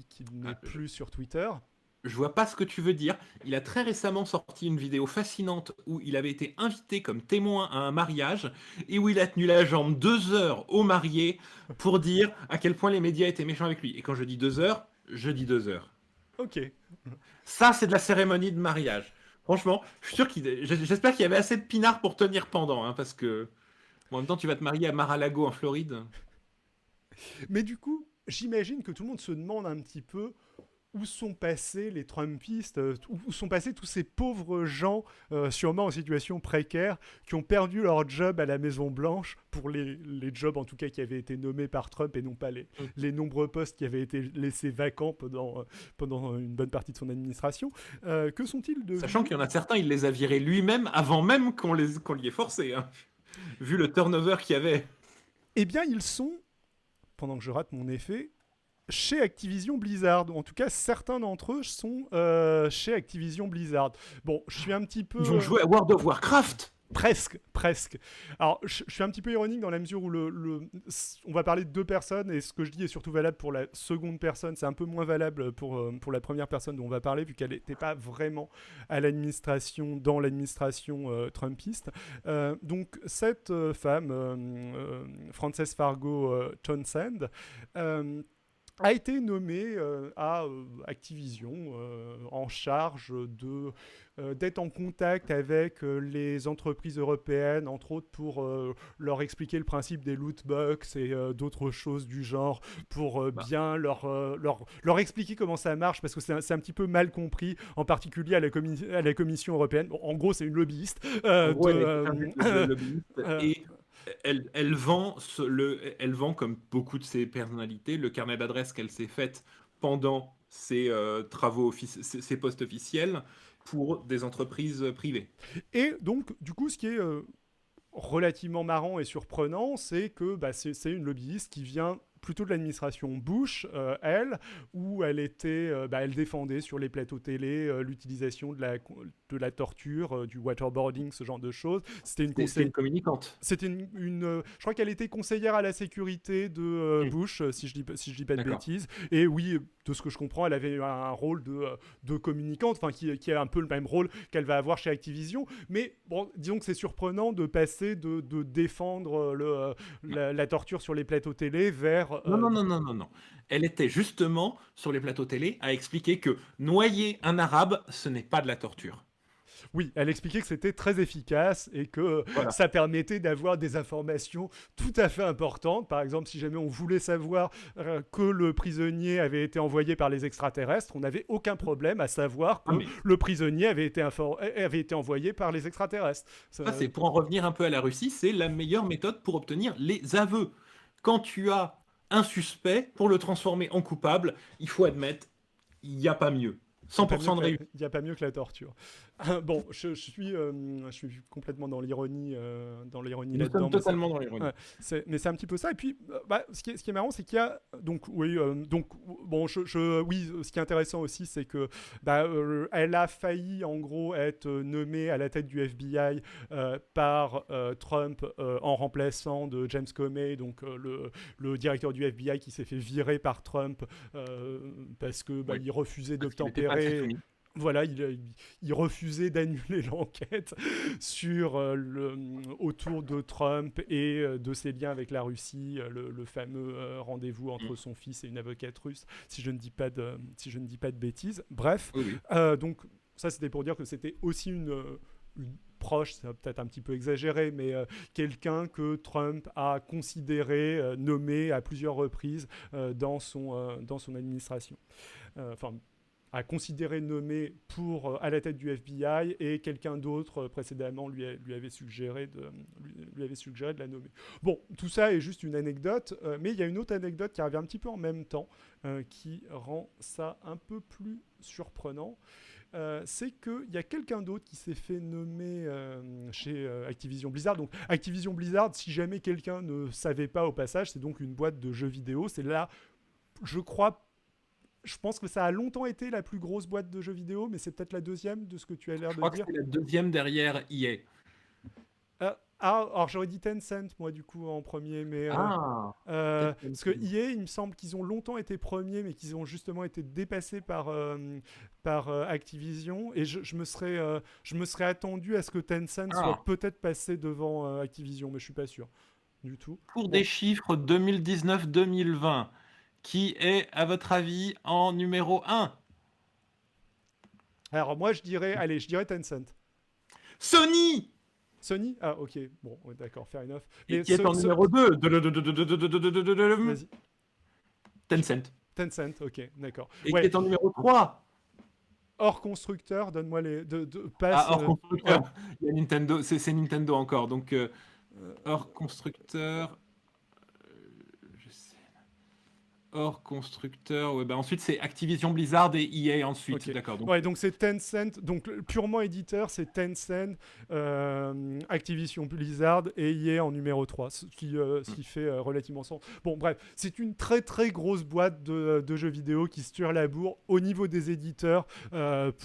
qu'il n'est plus sur Twitter. Je vois pas ce que tu veux dire. Il a très récemment sorti une vidéo fascinante où il avait été invité comme témoin à un mariage et où il a tenu la jambe 2 heures au marié pour dire à quel point les médias étaient méchants avec lui. Et quand je dis 2 heures, je dis 2 heures. Ok. Ça, c'est de la cérémonie de mariage. Franchement, je suis sûr j'espère qu'il y avait assez de pinards pour tenir pendant, hein, parce que en même temps, tu vas te marier à Mar-a-Lago en Floride. Mais du coup, j'imagine que tout le monde se demande un petit peu où sont passés les Trumpistes, où sont passés tous ces pauvres gens, sûrement en situation précaire, qui ont perdu leur job à la Maison-Blanche, pour les jobs en tout cas qui avaient été nommés par Trump et non pas les nombreux postes qui avaient été laissés vacants pendant une bonne partie de son administration. Que sont-ils devenus ? Sachant qu'il y en a certains, il les a virés lui-même avant même qu'on l'y ait forcés. Hein. Vu le turnover qu'il y avait. Eh bien, ils sont, pendant que je rate mon effet, chez Activision Blizzard. En tout cas, certains d'entre eux sont chez Activision Blizzard. Bon, je suis un petit peu... Ils vont jouer à World of Warcraft. Presque. Alors, je suis un petit peu ironique dans la mesure où on va parler de 2 personnes et ce que je dis est surtout valable pour la seconde personne. C'est un peu moins valable pour la première personne dont on va parler vu qu'elle n'était pas vraiment dans l'administration trumpiste. Donc, cette femme, Frances Fargo Townsend, a été nommée à Activision en charge d'être en contact avec les entreprises européennes, entre autres pour leur expliquer le principe des loot box et d'autres choses du genre, pour bien leur expliquer comment ça marche, parce que c'est un petit peu mal compris, en particulier à la Commission européenne. Bon, en gros, c'est une lobbyiste. Et elle vend comme beaucoup de ses personnalités le carnet d'adresses qu'elle s'est faite pendant ses travaux, ses postes officiels pour des entreprises privées. Et donc, du coup, ce qui est relativement marrant et surprenant, c'est que c'est une lobbyiste qui vient plutôt de l'administration Bush, où elle défendait sur les plateaux télé l'utilisation de la torture, du waterboarding, ce genre de choses. C'était une communicante. C'était je crois qu'elle était conseillère à la sécurité de Bush, si je dis pas de bêtises. Et oui, de ce que je comprends, elle avait un rôle de communicante, enfin qui a un peu le même rôle qu'elle va avoir chez Activision. Mais bon, disons que c'est surprenant de passer de défendre la torture sur les plateaux télé vers... Non. Elle était justement sur les plateaux télé à expliquer que noyer un arabe, ce n'est pas de la torture. Oui, elle expliquait que c'était très efficace et que ça permettait d'avoir des informations tout à fait importantes. Par exemple, si jamais on voulait savoir que le prisonnier avait été envoyé par les extraterrestres, on n'avait aucun problème à savoir que le prisonnier avait été envoyé par les extraterrestres. Ça, c'est pour en revenir un peu à la Russie, c'est la meilleure méthode pour obtenir les aveux. Quand tu as un suspect, pour le transformer en coupable, il faut admettre, il n'y a pas mieux. 100% de réussite. Il n'y a pas mieux que la torture. Bon, je suis complètement dans l'ironie Nous là-dedans. sommes totalement dans l'ironie. Ouais, mais c'est un petit peu ça. Et puis, ce qui est marrant, c'est qu'il y a donc oui, donc bon, oui, ce qui est intéressant aussi, c'est que elle a failli en gros être nommée à la tête du FBI par Trump en remplaçant de James Comey, donc le directeur du FBI qui s'est fait virer par Trump parce que Oui. il refusait Parce qu'il n'était pas assez d'obtempérer. soumis. Voilà, il refusait d'annuler l'enquête sur autour de Trump et de ses liens avec la Russie, le fameux rendez-vous entre son fils et une avocate russe, si je ne dis pas de bêtises. Bref, Oui, oui. donc ça c'était pour dire que c'était aussi une proche, c'est peut-être un petit peu exagéré, mais quelqu'un que Trump a considéré, nommé à plusieurs reprises dans son administration. Enfin, a considéré nommé à la tête du FBI et quelqu'un d'autre précédemment lui avait suggéré de la nommer. Bon, tout ça est juste une anecdote, mais il y a une autre anecdote qui arrive un petit peu en même temps qui rend ça un peu plus surprenant. C'est qu'il y a quelqu'un d'autre qui s'est fait nommer chez Activision Blizzard. Donc Activision Blizzard, si jamais quelqu'un ne savait pas au passage, c'est donc une boîte de jeux vidéo. C'est là, je pense que ça a longtemps été la plus grosse boîte de jeux vidéo, mais c'est peut-être la deuxième de ce que tu as l'air de dire. Je crois que c'est la deuxième derrière EA. Alors j'aurais dit Tencent, moi, du coup, en premier, mais... parce que EA, il me semble qu'ils ont longtemps été premiers, mais qu'ils ont justement été dépassés par Activision, et je me serais attendu à ce que Tencent soit peut-être passé devant Activision, mais je suis pas sûr du tout. Pour des chiffres 2019-2020, qui est, à votre avis, en numéro 1? Alors moi, je dirais Tencent. Sony! Sony? Ah, ok. Bon, d'accord, fair enough. Et qui est en numéro 2? Vas-y. Tencent. Tencent, ok, d'accord. Et qui est en numéro 3? Hors constructeur, donne-moi les... hors constructeur. Il y a Nintendo, c'est Nintendo encore. Donc, hors constructeur... Hors constructeur, ouais, ensuite c'est Activision Blizzard et EA ensuite, okay. D'accord. Donc... Ouais, donc c'est Tencent, donc purement éditeur, c'est Tencent, Activision Blizzard et EA en numéro 3, ce qui fait relativement sens. Bon, bref, c'est une très très grosse boîte de jeux vidéo qui se tire la bourre au niveau des éditeurs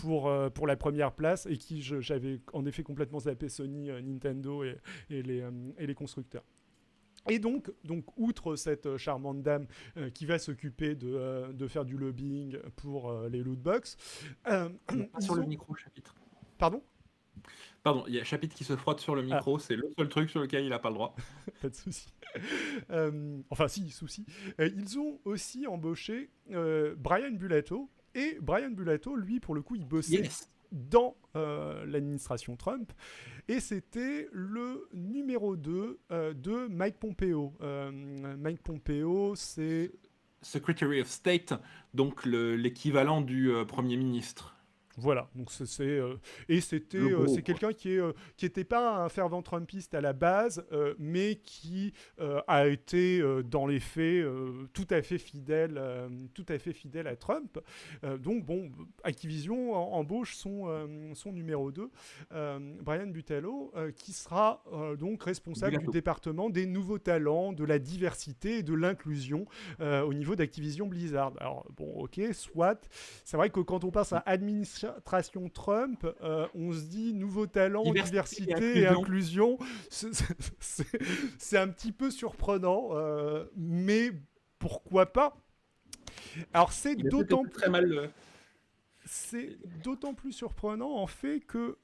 pour la première place et qui, j'avais en effet complètement zappé Sony, Nintendo et les constructeurs. Et donc, outre cette charmante dame qui va s'occuper de faire du lobbying pour les lootbox... sur le micro, Chapitre. Pardon, il y a Chapitre qui se frotte sur le micro, c'est le seul truc sur lequel il n'a pas le droit. Pas de souci. Enfin, si, souci. Ils ont aussi embauché Brian Bulatto. Et Brian Bulatto, lui, pour le coup, il bossait dans l'administration Trump. Et c'était le numéro 2 de Mike Pompeo. Mike Pompeo, c'est... Secretary of State, donc l'équivalent du Premier ministre. Voilà, donc c'est quelqu'un qui était pas un fervent Trumpiste à la base, mais qui a été dans les faits tout à fait fidèle à Trump. Donc bon, Activision embauche son numéro 2, Brian Butello, qui sera donc responsable du département des nouveaux talents, de la diversité et de l'inclusion au niveau d'Activision Blizzard. Alors bon, ok, soit. C'est vrai que quand on passe à administration Trump, on se dit nouveaux talents, diversité et inclusion. C'est un petit peu surprenant, mais pourquoi pas? Alors c'est d'autant plus surprenant en fait que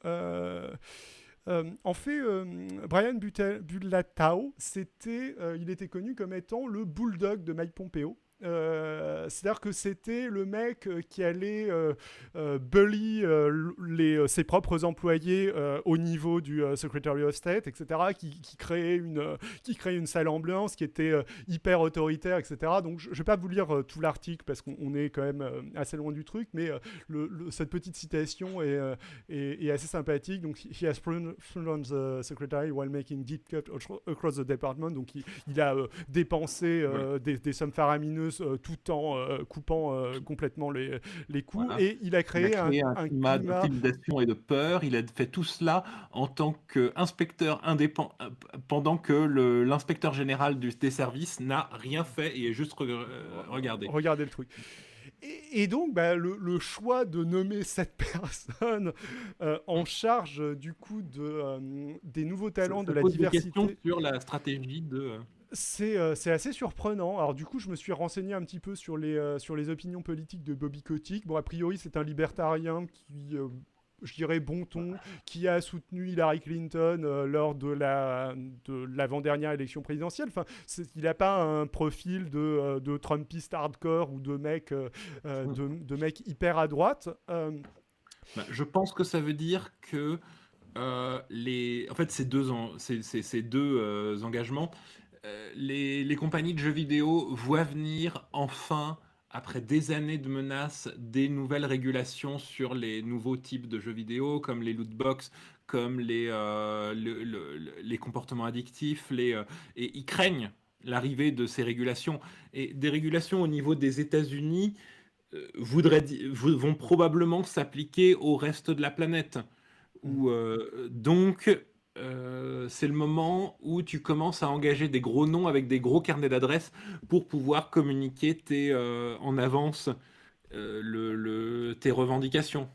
Brian Bulatao, il était connu comme étant le bulldog de Mike Pompeo. C'est-à-dire que c'était le mec qui allait bully ses propres employés au niveau du Secretary of State, etc., qui créait une sale ambiance, qui était hyper autoritaire, etc. Donc je ne vais pas vous lire tout l'article parce qu'on est quand même assez loin du truc, mais cette petite citation est assez sympathique. Donc, he has thrown on the secretary while making deep cuts across the department. Donc il a dépensé des sommes faramineuses sérieuse tout en coupant complètement les coups. Voilà. Et il a Il a créé créé un un climat climat. d'intimidation et de peur. Il a fait tout cela en tant qu'inspecteur indépendant, pendant que l'inspecteur général des services n'a rien fait et est juste regardé. Regardez le truc. Et donc, bah, le choix de nommer cette personne en charge du coup des nouveaux talents, de la pose des questions diversité, sur la stratégie de. c'est assez surprenant. Alors du coup, je me suis renseigné un petit peu sur les opinions politiques de Bobby Kotick. Bon, a priori, c'est un libertarien qui, je dirais, bon ton, qui a soutenu Hillary Clinton lors de l'avant-dernière élection présidentielle. Enfin, il n'a pas un profil de Trumpiste hardcore ou de mec, de mec hyper à droite. Je pense que ça veut dire que en fait, ces deux engagements, les compagnies de jeux vidéo voient venir enfin, après des années de menaces, des nouvelles régulations sur les nouveaux types de jeux vidéo, comme les loot box, comme les comportements addictifs, et ils craignent l'arrivée de ces régulations. Et des régulations au niveau des États-Unis vont probablement s'appliquer au reste de la planète. Donc, c'est le moment où tu commences à engager des gros noms avec des gros carnets d'adresses pour pouvoir communiquer en avance tes revendications.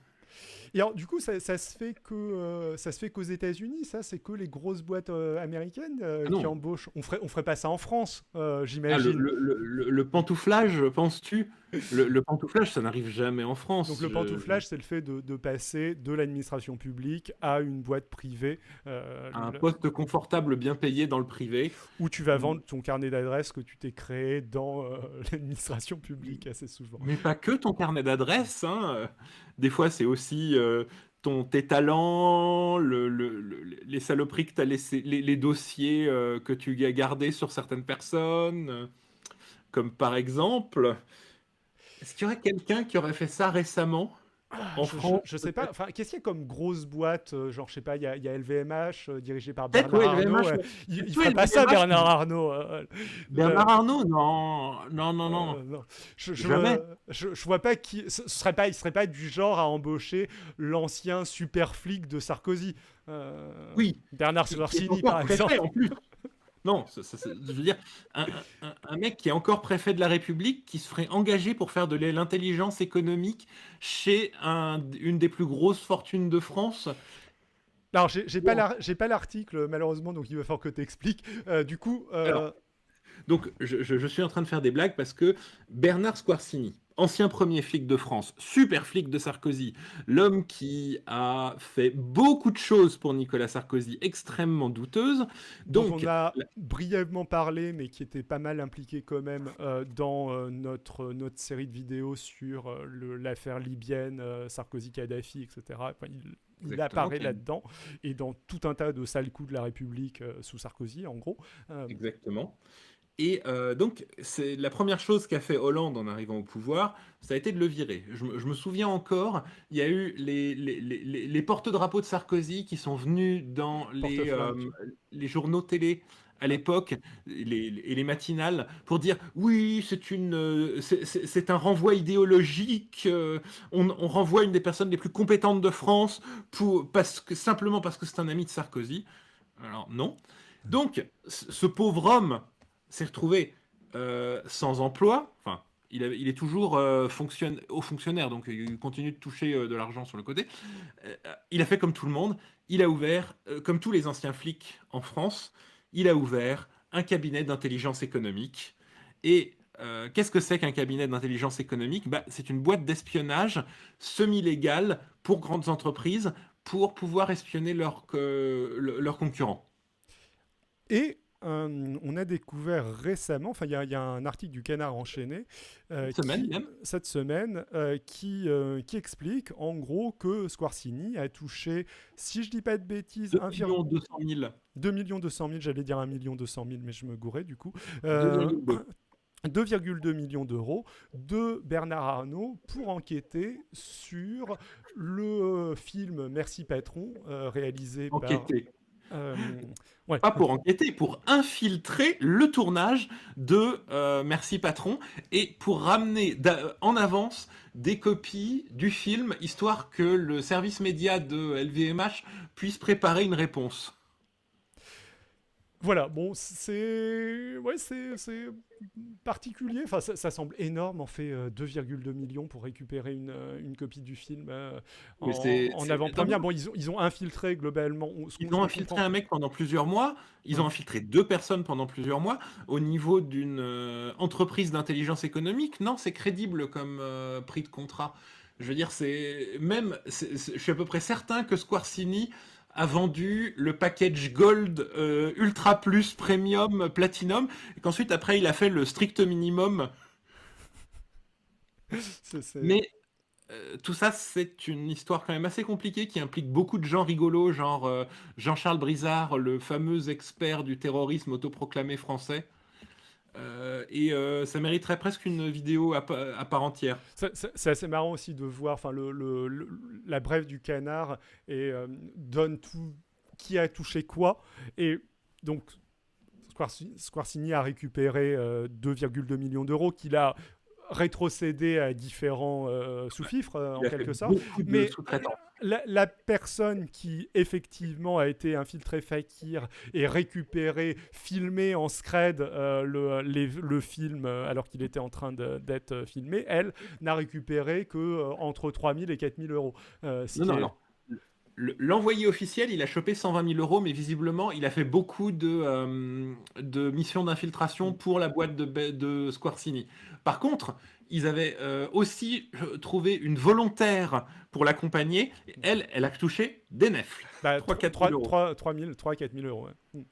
Et alors, du coup, ça se fait qu'aux États-Unis. Ça, c'est que les grosses boîtes américaines Ah qui non. embauchent. On ferait pas ça en France, Ah, j'imagine. le pantouflage, penses-tu? Le pantouflage, ça n'arrive jamais en Donc France. le pantouflage, c'est le fait de passer de l'administration publique à une boîte privée Un poste confortable, bien payé dans le privé. où tu vas vendre ton carnet d'adresses que tu t'es créé dans l'administration publique assez souvent. Mais pas que ton carnet d'adresses, hein. Des fois, c'est aussi tes talents, les saloperies que tu as laissées, les dossiers que tu as gardés sur certaines personnes. Comme par exemple, est-ce qu'il y aurait quelqu'un qui aurait fait ça récemment en France? Je sais pas. Enfin, qu'est-ce qu'il y a comme grosse boîte genre, je sais pas, il y a LVMH dirigé par Peut-être, Bernard oui, Arnault. LVMH. Il ferait pas ça, Bernard Arnault. Bernard Arnault, non, non, non, non, Non. jamais. Je vois pas qui. Il serait pas du genre à embaucher l'ancien super flic de Sarkozy. Oui, Bernard qui est Sorcini, encore par préfet exemple. en plus. Non, je veux dire, un mec qui est encore préfet de la République, qui se ferait engager pour faire de l'intelligence économique chez une des plus grosses fortunes de France. Alors, j'ai pas l'article, malheureusement, donc il va falloir que tu expliques. Du coup, Alors, donc, je suis en train de faire des blagues parce que Bernard Squarcini, ancien premier flic de France, super flic de Sarkozy, l'homme qui a fait beaucoup de choses pour Nicolas Sarkozy, extrêmement douteuses. dont Donc, on a brièvement parlé, mais qui était pas mal impliqué quand même dans notre série de vidéos sur l'affaire libyenne, Sarkozy-Kadhafi, etc. Enfin, il apparaît là-dedans, et dans tout un tas de sales coups de la République sous Sarkozy, en gros. Exactement. Et donc, c'est la première chose qu'a fait Hollande en arrivant au pouvoir, ça a été de le virer. Je me souviens encore, il y a eu les porte-drapeaux de Sarkozy qui sont venus dans les journaux télé à l'époque, et les matinales, pour dire oui, c'est un renvoi idéologique, on renvoie une des personnes les plus compétentes de France simplement parce que c'est un ami de Sarkozy. Alors non. Donc, ce pauvre homme s'est retrouvé sans emploi. Enfin, il est toujours haut fonctionnaire, donc il continue de toucher de l'argent sur le côté. Il a fait comme tout le monde. Il a ouvert, comme tous les anciens flics en France, il a ouvert un cabinet d'intelligence économique. Et qu'est-ce que c'est qu'un cabinet d'intelligence économique? C'est une boîte d'espionnage semi-légale pour grandes entreprises pour pouvoir espionner leurs concurrents. Et on a découvert récemment, enfin il y a un article du Canard enchaîné cette semaine qui explique en gros que Squarcini a touché, si je dis pas de bêtises, 2 200 000. 2 200 000, j'allais dire 1 200 000, mais je me gourais du coup. 2,2 millions d'euros de Bernard Arnault pour enquêter sur le film Merci Patron, réalisé par... Ouais. Pas pour enquêter, pour infiltrer le tournage de Merci Patron et pour ramener en avance des copies du film, histoire que le service média de LVMH puisse préparer une réponse. Voilà, bon, c'est particulier. Enfin, ça semble énorme. En fait, 2,2 millions pour récupérer une copie du film Mais en avant-première. Bon, ils ont infiltré globalement. Ils ont infiltré un mec pendant plusieurs mois. Ils ont infiltré 2 personnes pendant plusieurs mois. Au niveau d'une entreprise d'intelligence économique, non, c'est crédible comme prix de contrat. Je veux dire, je suis à peu près certain que Squarcini a vendu le package Gold, Ultra Plus, Premium, Platinum, et qu'ensuite, après, il a fait le strict minimum. Mais tout ça, c'est une histoire quand même assez compliquée qui implique beaucoup de gens rigolos, genre Jean-Charles Brizard, le fameux expert du terrorisme autoproclamé français. Et ça mériterait presque une vidéo à part entière. C'est assez marrant aussi de voir, enfin, la brève du canard et donne tout qui a touché quoi. Et donc, Squarcini a récupéré 2,2 millions d'euros qu'il a rétrocédé à différents sous-fifres, en quelque sorte. Mais la personne qui effectivement a été infiltrée Fakir et récupéré, filmé en scred le film alors qu'il était en train d'être filmé, elle n'a récupéré que entre 3 000 et 4 000 euros. Non. L'envoyé officiel, il a chopé 120 000 euros, mais visiblement, il a fait beaucoup de missions d'infiltration pour la boîte de Squarcini. Par contre, ils avaient aussi trouvé une volontaire pour l'accompagner. Elle a touché des nefles. 3-4 000 euros. Ouais.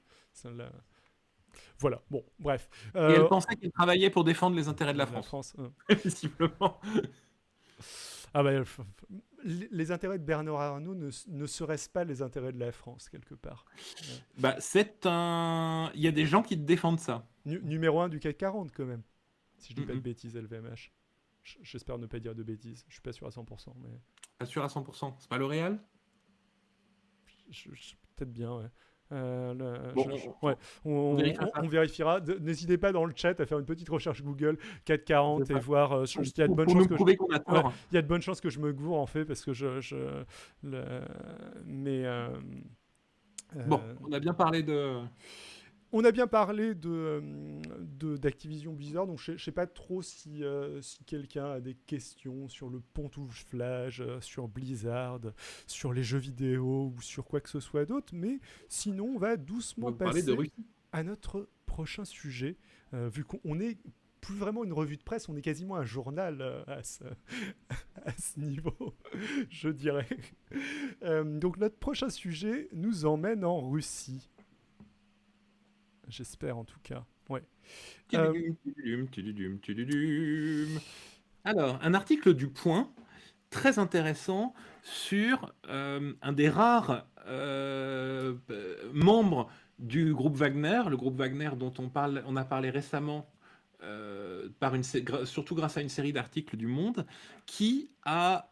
Voilà, bon, bref. Et elle pensait qu'elle travaillait pour défendre les intérêts de la France. Visiblement. Ah bah, les intérêts de Bernard Arnault ne seraient-ce pas les intérêts de la France, quelque part? Bah, il y a des gens qui défendent ça. Numéro 1 du CAC 40, quand même. Si je dis pas de bêtises, LVMH. J'espère ne pas dire de bêtises. Je suis pas sûr à 100%. Mais... Pas sûr à 100%. C'est pas L'Oréal? Peut-être bien, ouais. On vérifiera. N'hésitez pas dans le chat à faire une petite recherche Google 440 et voir. Il y a de bonnes chances que il y a de bonnes chances que je me gourre en fait parce que bon, on a bien parlé de. On a bien parlé d'Activision Blizzard, donc je ne sais pas trop si quelqu'un a des questions sur le pantouflage, sur Blizzard, sur les jeux vidéo ou sur quoi que ce soit d'autre, mais sinon on va doucement passer à notre prochain sujet, vu qu'on est plus vraiment une revue de presse, on est quasiment un journal à ce niveau, je dirais. Donc notre prochain sujet nous emmène en Russie. J'espère en tout cas. Ouais. Alors, un article du Point très intéressant sur un des rares membres du groupe Wagner, le groupe Wagner dont on a parlé récemment, surtout grâce à une série d'articles du Monde, qui avait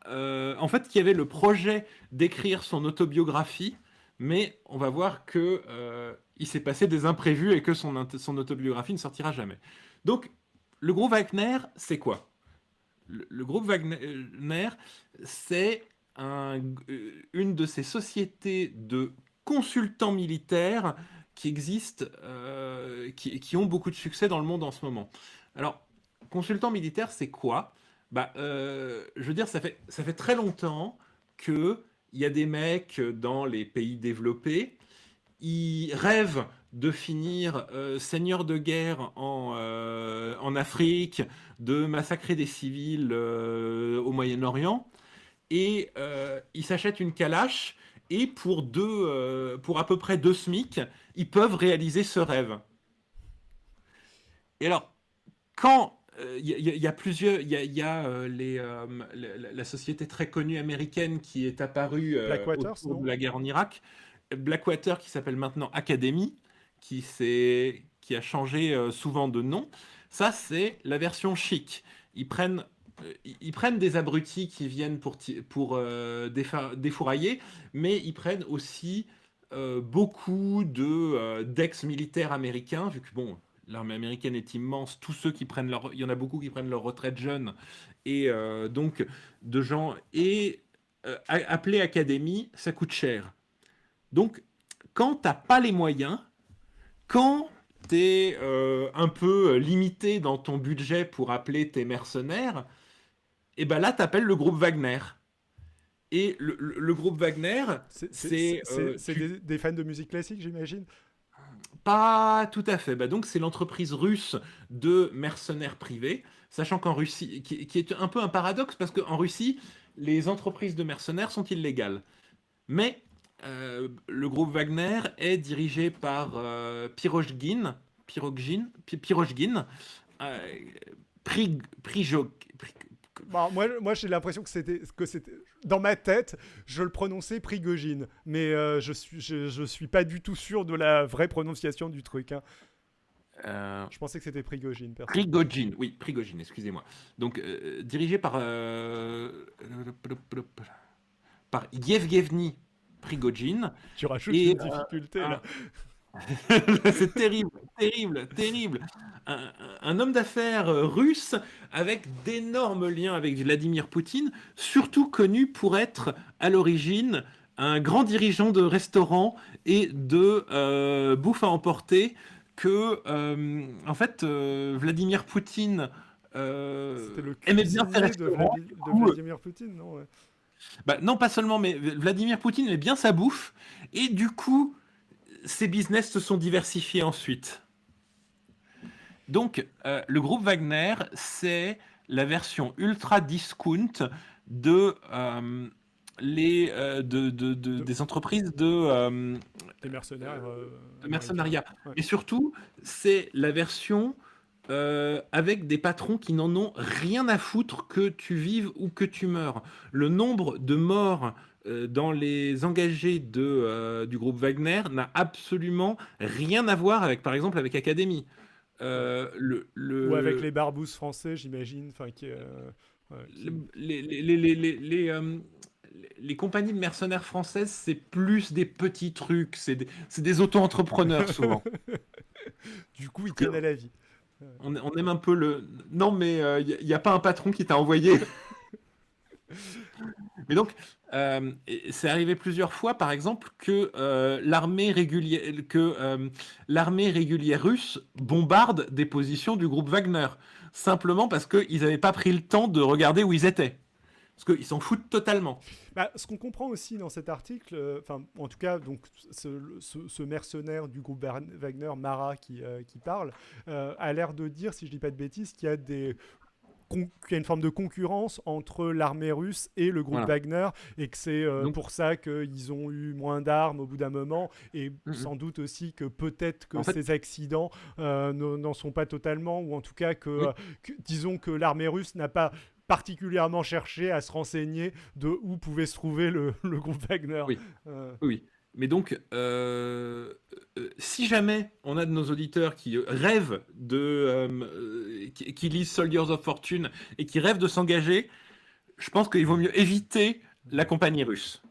le projet d'écrire son autobiographie, mais on va voir que il s'est passé des imprévus et que son autobiographie ne sortira jamais. Donc, le groupe Wagner, c'est quoi? Le groupe Wagner, c'est une de ces sociétés de consultants militaires qui existent, qui ont beaucoup de succès dans le monde en ce moment. Alors, consultant militaire, c'est quoi? Je veux dire, ça fait très longtemps qu'il y a des mecs dans les pays développés, ils rêvent de finir seigneur de guerre en Afrique, de massacrer des civils au Moyen-Orient, et ils s'achètent une calache, et pour à peu près 2 SMIC, ils peuvent réaliser ce rêve. Et alors, quand il y a plusieurs, il y a la société très connue américaine qui est apparue autour de la guerre en Irak, Blackwater qui s'appelle maintenant Academy, qui a changé souvent de nom. Ça, c'est la version chic. Ils prennent des abrutis qui viennent pour défourailler, mais ils prennent aussi beaucoup d'ex-militaires américains, vu que bon, l'armée américaine est immense, tous ceux qui prennent il y en a beaucoup qui prennent leur retraite jeunes, et donc de gens, et appeler académie, ça coûte cher. Donc, quand t'as pas les moyens, quand tu es un peu limité dans ton budget pour appeler tes mercenaires, et ben là, tu appelles le groupe Wagner. Et le groupe Wagner, c'est... C'est des fans de musique classique, j'imagine. Pas tout à fait. Bah donc, c'est l'entreprise russe de mercenaires privés, sachant qu'en Russie, qui est un peu un paradoxe, parce qu'en Russie, les entreprises de mercenaires sont illégales. Mais le groupe Wagner est dirigé par Pirogine, euh, Bon, moi j'ai l'impression que c'était dans ma tête, je le prononçais Prigogine, mais je suis pas du tout sûr de la vraie prononciation du truc. Hein. Je pensais que c'était Prigogine. Prigogine, oui, Prigogine, excusez-moi. Donc dirigé par Yevgeny Prigogine. Tu rajoutes une difficulté là. C'est terrible, terrible, terrible. Un homme d'affaires russe avec d'énormes liens avec Vladimir Poutine, surtout connu pour être à l'origine un grand dirigeant de restaurants et de bouffe à emporter que, en fait, Vladimir Poutine aimait bien faire de Vladimir Poutine, non ouais. Bah, non, pas seulement, mais Vladimir Poutine aimait bien sa bouffe et du coup, ces business se sont diversifiés ensuite. Donc, le groupe Wagner, c'est la version ultra discount des entreprises des mercenaires, de mercenariat. Ouais. Et surtout, c'est la version avec des patrons qui n'en ont rien à foutre que tu vives ou que tu meurs. Le nombre de morts dans les engagés du groupe Wagner n'a absolument rien à voir avec, par exemple, avec Academy. Ou avec les barbouzes français, j'imagine. Enfin, les compagnies de mercenaires françaises, c'est plus des petits trucs, c'est des auto-entrepreneurs souvent. Du coup, ils tiennent à la vie. On aime un peu le... Non, mais il n'y a pas un patron qui t'a envoyé. Mais donc, c'est arrivé plusieurs fois, par exemple, que l'armée régulière russe bombarde des positions du groupe Wagner, simplement parce qu'ils n'avaient pas pris le temps de regarder où ils étaient. Parce qu'ils s'en foutent totalement. Bah, ce qu'on comprend aussi dans cet article, en tout cas, donc, ce mercenaire du groupe Wagner, Marat, qui parle, a l'air de dire, si je ne dis pas de bêtises, qu'il y a qu'il y a une forme de concurrence entre l'armée russe et le groupe Wagner, et que c'est pour ça qu'ils ont eu moins d'armes au bout d'un moment, et sans doute aussi que peut-être que ces accidents n'en sont pas totalement, ou en tout cas disons que l'armée russe n'a pas particulièrement cherché à se renseigner de où pouvait se trouver le groupe Wagner. Oui, oui. Mais donc, si jamais on a de nos auditeurs qui rêvent qui lisent Soldiers of Fortune et qui rêvent de s'engager, je pense qu'il vaut mieux éviter la compagnie russe.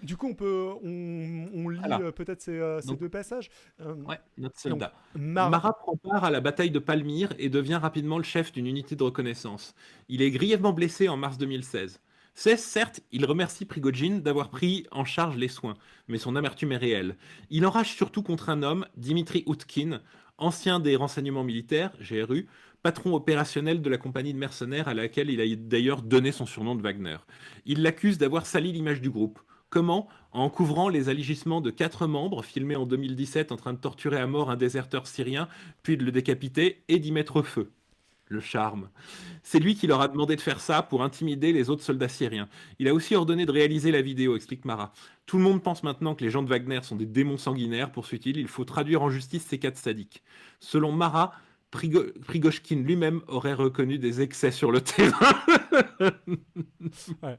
Du coup, on lit peut-être ces deux passages. Ouais, notre soldat. Marat prend part à la bataille de Palmyre et devient rapidement le chef d'une unité de reconnaissance. Il est grièvement blessé en mars 2016. Certes, il remercie Prigogine d'avoir pris en charge les soins, mais son amertume est réelle. Il enrage surtout contre un homme, Dimitri Outkin, ancien des renseignements militaires, GRU, patron opérationnel de la compagnie de mercenaires à laquelle il a d'ailleurs donné son surnom de Wagner. Il l'accuse d'avoir sali l'image du groupe. Comment ? En couvrant les agissements de 4 membres filmés en 2017 en train de torturer à mort un déserteur syrien, puis de le décapiter et d'y mettre feu. Le charme. C'est lui qui leur a demandé de faire ça pour intimider les autres soldats syriens. Il a aussi ordonné de réaliser la vidéo, explique Marat. Tout le monde pense maintenant que les gens de Wagner sont des démons sanguinaires, poursuit-il. Il faut traduire en justice ces 4 sadiques. Selon Marat, Prigochkin lui-même aurait reconnu des excès sur le terrain. Ouais.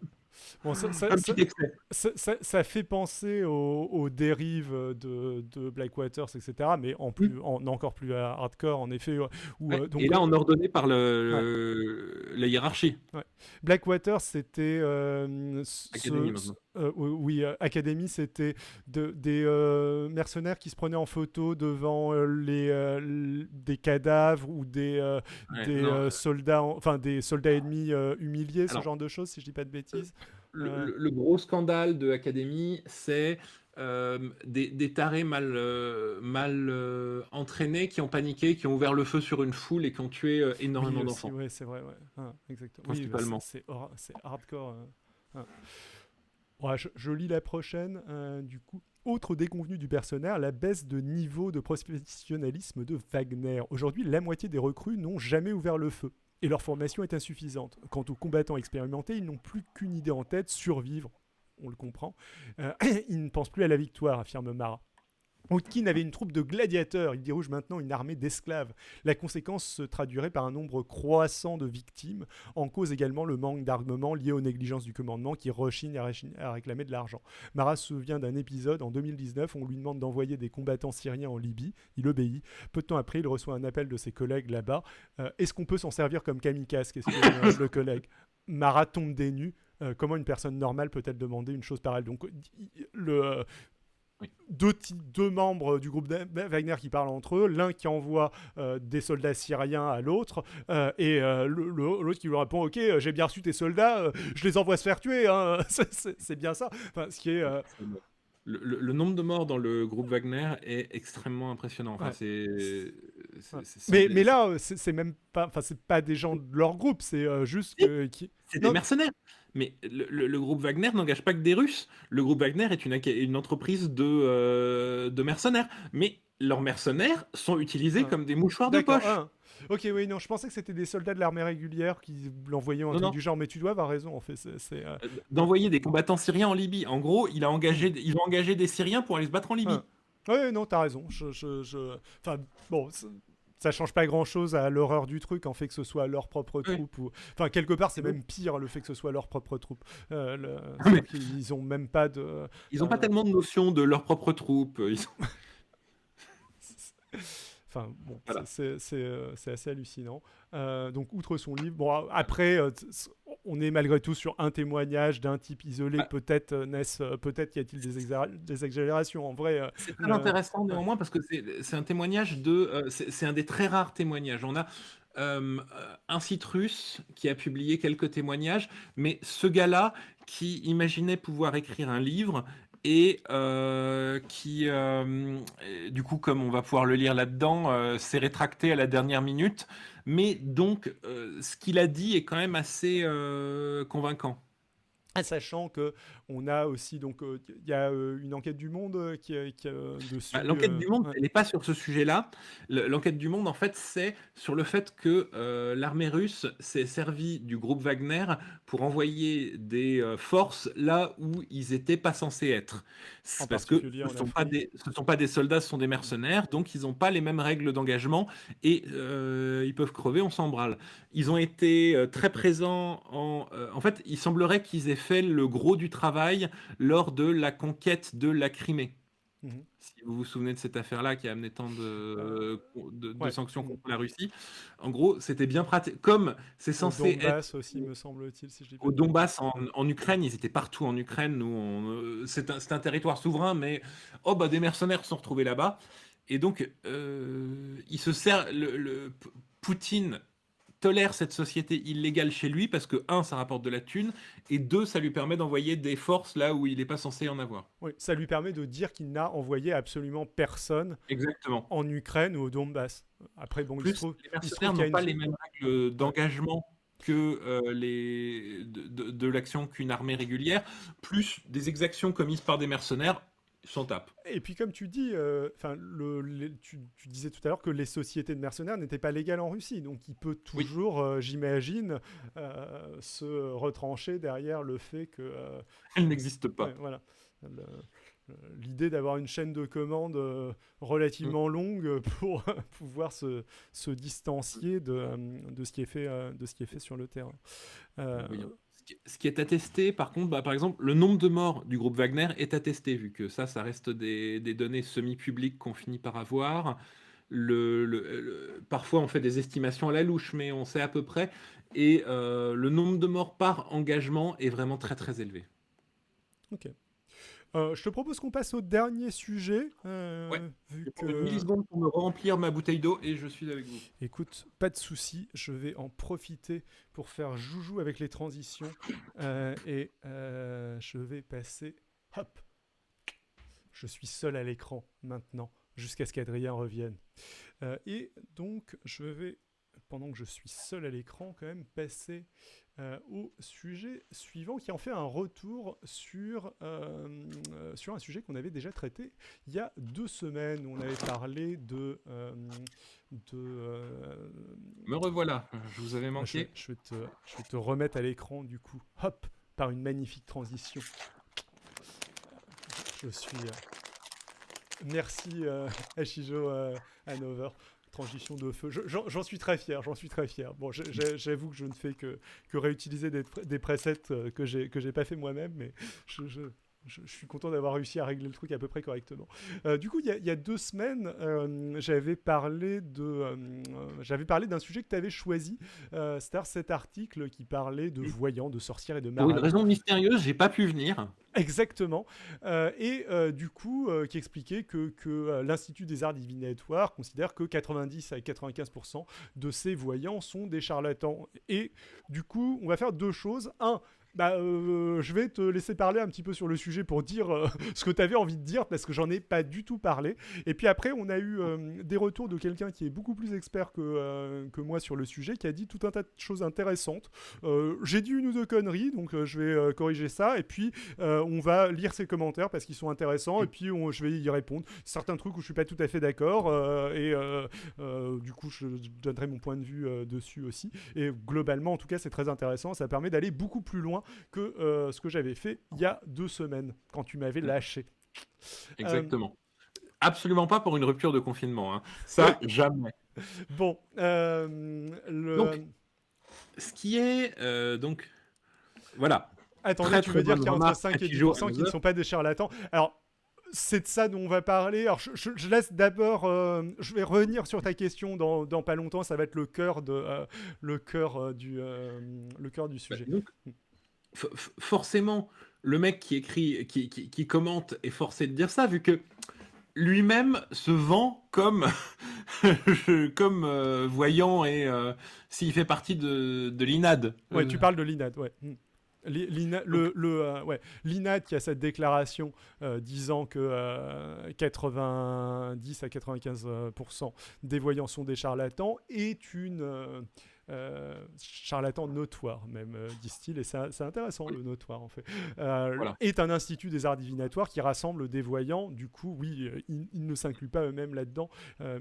Bon, ça fait penser aux dérives de Blackwater, etc., mais encore plus hardcore, en effet. Et là, en ordonné par la hiérarchie. Ouais. Blackwater, c'était Oui, Academy, c'était des mercenaires qui se prenaient en photo devant des cadavres ou Ouais, non, soldats, enfin des soldats ennemis humiliés, ce alors genre de choses, si je dis pas de bêtises. le, Euh, le- le gros scandale de Academy, c'est des tarés mal entraînés qui ont paniqué, qui ont ouvert le feu sur une foule et qui ont tué oui, énormément aussi, d'enfants, ouais, c'est vrai, ouais. Exactement. Oui, bah, principalement. c'est hardcore. Hein. Ouais, je lis la prochaine, du coup. Autre déconvenu du personnel, la baisse de niveau de professionnalisme de Wagner. Aujourd'hui, la moitié des recrues n'ont jamais ouvert le feu. Et leur formation est insuffisante. Quant aux combattants expérimentés, ils n'ont plus qu'une idée en tête, survivre. On le comprend. Ils ne pensent plus à la victoire, affirme Mara. Outkin avait une troupe de gladiateurs, il dirige maintenant une armée d'esclaves. La conséquence se traduirait par un nombre croissant de victimes, en cause également le manque d'armement lié aux négligences du commandement qui rechigne à réclamer de l'argent. Marat se souvient d'un épisode en 2019 où on lui demande d'envoyer des combattants syriens en Libye, il obéit. Peu de temps après, il reçoit un appel de ses collègues là-bas. Est-ce qu'on peut s'en servir comme kamikaze questionne le collègue. Marat tombe des nues. Comment une personne normale peut-elle demander une chose pareille. Donc, le, Oui. deux membres du groupe Wagner qui parlent entre eux, l'un qui envoie des soldats syriens à l'autre, et l'autre qui lui répond ok, j'ai bien reçu tes soldats, je les envoie se faire tuer, hein. C'est bien ça. Enfin, ce qui est Le nombre de morts dans le groupe Wagner est extrêmement impressionnant. Enfin, ouais. c'est, Ouais. c'est, c'est- Mais c'est- là, c'est même pas, enfin c'est pas des gens de leur groupe, c'est juste c'est- que qui. c'est des Non, mercenaires. Mais le groupe Wagner n'engage pas que des Russes. Le groupe Wagner est une entreprise de mercenaires. Mais leurs mercenaires sont utilisés ah, comme des mouchoirs de d'accord. poche. Ah. Ok, oui, non, je pensais que c'était des soldats de l'armée régulière qui l'envoyaient ou un Non, truc non. du genre, mais tu dois avoir raison en fait. D'envoyer des combattants syriens en Libye. En gros, ils ont engagé des Syriens pour aller se battre en Ah. Libye. Ouais, non, t'as raison. Enfin, bon, ça change pas grand-chose à l'horreur du truc, en fait que ce soit leur propre Oui. troupe ou... Enfin, quelque part, c'est même pire le fait que ce soit leur propre troupe. Mais C'est-à-dire qu'ils ont même pas de... ils n'ont pas Enfin, tellement de notion de leur propre troupe. enfin, bon, Voilà. c'est assez hallucinant. Donc, outre son livre, bon, après, on est malgré tout sur un témoignage d'un type isolé. Bah, Peut-être, peut-être y a-t-il des exagérations. En vrai, c'est très le... intéressant ouais. néanmoins parce que c'est un témoignage de. C'est un des très rares témoignages. On a un site russe qui a publié quelques témoignages, mais ce gars-là qui imaginait pouvoir écrire un livre et du coup, comme on va pouvoir le lire là-dedans, s'est rétracté à la dernière minute. Mais donc, ce qu'il a dit est quand même assez convaincant. Sachant que on a aussi donc il y a une enquête du Monde Bah, dessus. l'enquête du Monde, Ouais. elle n'est pas sur ce sujet-là. L'enquête du Monde, en fait, c'est sur le fait que l'armée russe s'est servie du groupe Wagner pour envoyer des forces là où ils n'étaient pas censés être. En C'est parce que particulier ce en ne sont pas Afrique. ce sont pas des soldats, ce sont des mercenaires, donc ils n'ont pas les mêmes règles d'engagement et ils peuvent crever, on s'en branle. Ils ont été très présents en fait, il semblerait qu'ils aient fait le gros du travail lors de la conquête de la Crimée. Mhm. Si vous vous souvenez de cette affaire-là qui a amené tant Euh, de ouais. sanctions Mhm. contre la Russie, en gros, c'était bien pratique. Comme c'est Au censé être Donbass aussi, me semble-t-il, si je dis pas au de bêtises. Donbass en Ukraine, ils étaient partout en Ukraine. C'est un territoire souverain, mais oh bah des mercenaires se sont retrouvés là-bas. Et donc, il se sert. Poutine tolère cette société illégale chez lui parce que, un, ça rapporte de la thune, et deux, ça lui permet d'envoyer des forces là où il n'est pas censé en avoir. Oui, ça lui permet de dire qu'il n'a envoyé absolument personne Exactement. en Ukraine ou au Donbass. Après, bon, Plus, les il se trouve mercenaires qu'il y a n'ont une. pas les mêmes règles Ouais. d'engagement que de l'action qu'une armée régulière, plus des exactions commises par des mercenaires, s'en tapent. Et puis comme tu dis, enfin tu disais tout à l'heure que les sociétés de mercenaires n'étaient pas légales en Russie, donc il peut Oui, toujours, j'imagine, se retrancher derrière le fait que, elles n'existent ouais, pas. voilà, l'idée d'avoir une chaîne de commandes Mm. relativement longue pour pouvoir se distancier de ce qui est fait, de ce qui est fait sur le terrain. Euh, Oui, hein. Ce qui est attesté, par contre, bah, par exemple, le nombre de morts du groupe Wagner est attesté, vu que ça reste des données semi-publiques qu'on finit par avoir. Parfois, on fait des estimations à la louche, mais on sait à peu près. Et le nombre de morts par engagement est vraiment très très élevé. Ok. Je te propose qu'on passe au dernier sujet, Ouais. vu Je vais prendre une que... milliseconde pour me remplir ma bouteille d'eau et je suis avec vous. Écoute, pas de souci, je vais en profiter pour faire joujou avec les transitions et je vais passer. Hop, je suis seul à l'écran maintenant, jusqu'à ce qu'Adrien revienne. Et donc, je vais, pendant que je suis seul à l'écran, quand même passer au sujet suivant qui en fait un retour sur un sujet qu'on avait déjà traité il y a 2 semaines où on avait parlé de Me revoilà, je vous avais je, manqué. je vais te remettre à l'écran du coup, hop, par une magnifique transition. Je suis merci Ashijo Hanover. Transition de feu. J'en suis très fier, j'en suis très fier. Bon, j'avoue que je ne fais que réutiliser des presets que j'ai pas fait moi-même, mais je suis content d'avoir réussi à régler le truc à peu près correctement. Du coup, il y a 2 semaines, j'avais parlé d'un sujet que tu avais choisi, c'est-à-dire cet article qui parlait de voyants, de sorcières et de Pour une marabouts. raison mystérieuse, j'ai pas pu venir. Exactement. Du coup, qui expliquait que l'Institut des Arts Divinatoires considère que 90 à 95% de ces voyants sont des charlatans. Et du coup, on va faire 2 choses. Je vais te laisser parler un petit peu sur le sujet pour dire ce que tu avais envie de dire, parce que j'en ai pas du tout parlé. Et puis après, on a eu des retours de quelqu'un qui est beaucoup plus expert que moi sur le sujet, qui a dit tout un tas de choses intéressantes. J'ai dit une ou deux conneries, donc je vais corriger ça. Et puis, on va lire ses commentaires parce qu'ils sont intéressants, et puis je vais y répondre. Certains trucs où je suis pas tout à fait d'accord, du coup, je donnerai mon point de vue dessus aussi. Et globalement, en tout cas, c'est très intéressant. Ça permet d'aller beaucoup plus loin que ce que j'avais fait il y a 2 semaines, quand tu m'avais lâché. Exactement. Absolument pas pour une rupture de confinement. Hein. Ça, jamais. Bon, Donc, ce qui est... donc, voilà. Attendez, tu veux dire qu'il y a entre 5 et 10% qui ne sont sont pas des charlatans. Alors, c'est de ça dont on va parler. Alors, je laisse d'abord... je vais revenir sur ta question dans pas longtemps. Ça va être le cœur du sujet. Donc, forcément, le mec qui écrit, qui commente est forcé de dire ça, vu que lui-même se vend comme, comme voyant et s'il fait partie de l'INAD. Ouais, tu parles de l'INAD, ouais. L'INAD qui a cette déclaration disant que 90 à 95% des voyants sont des charlatans est une charlatan notoire même, disent-ils, et c'est intéressant, oui. Le notoire en fait, voilà. Est un institut des arts divinatoires qui rassemble des voyants. Du coup, oui, ils ne s'incluent pas eux-mêmes là-dedans,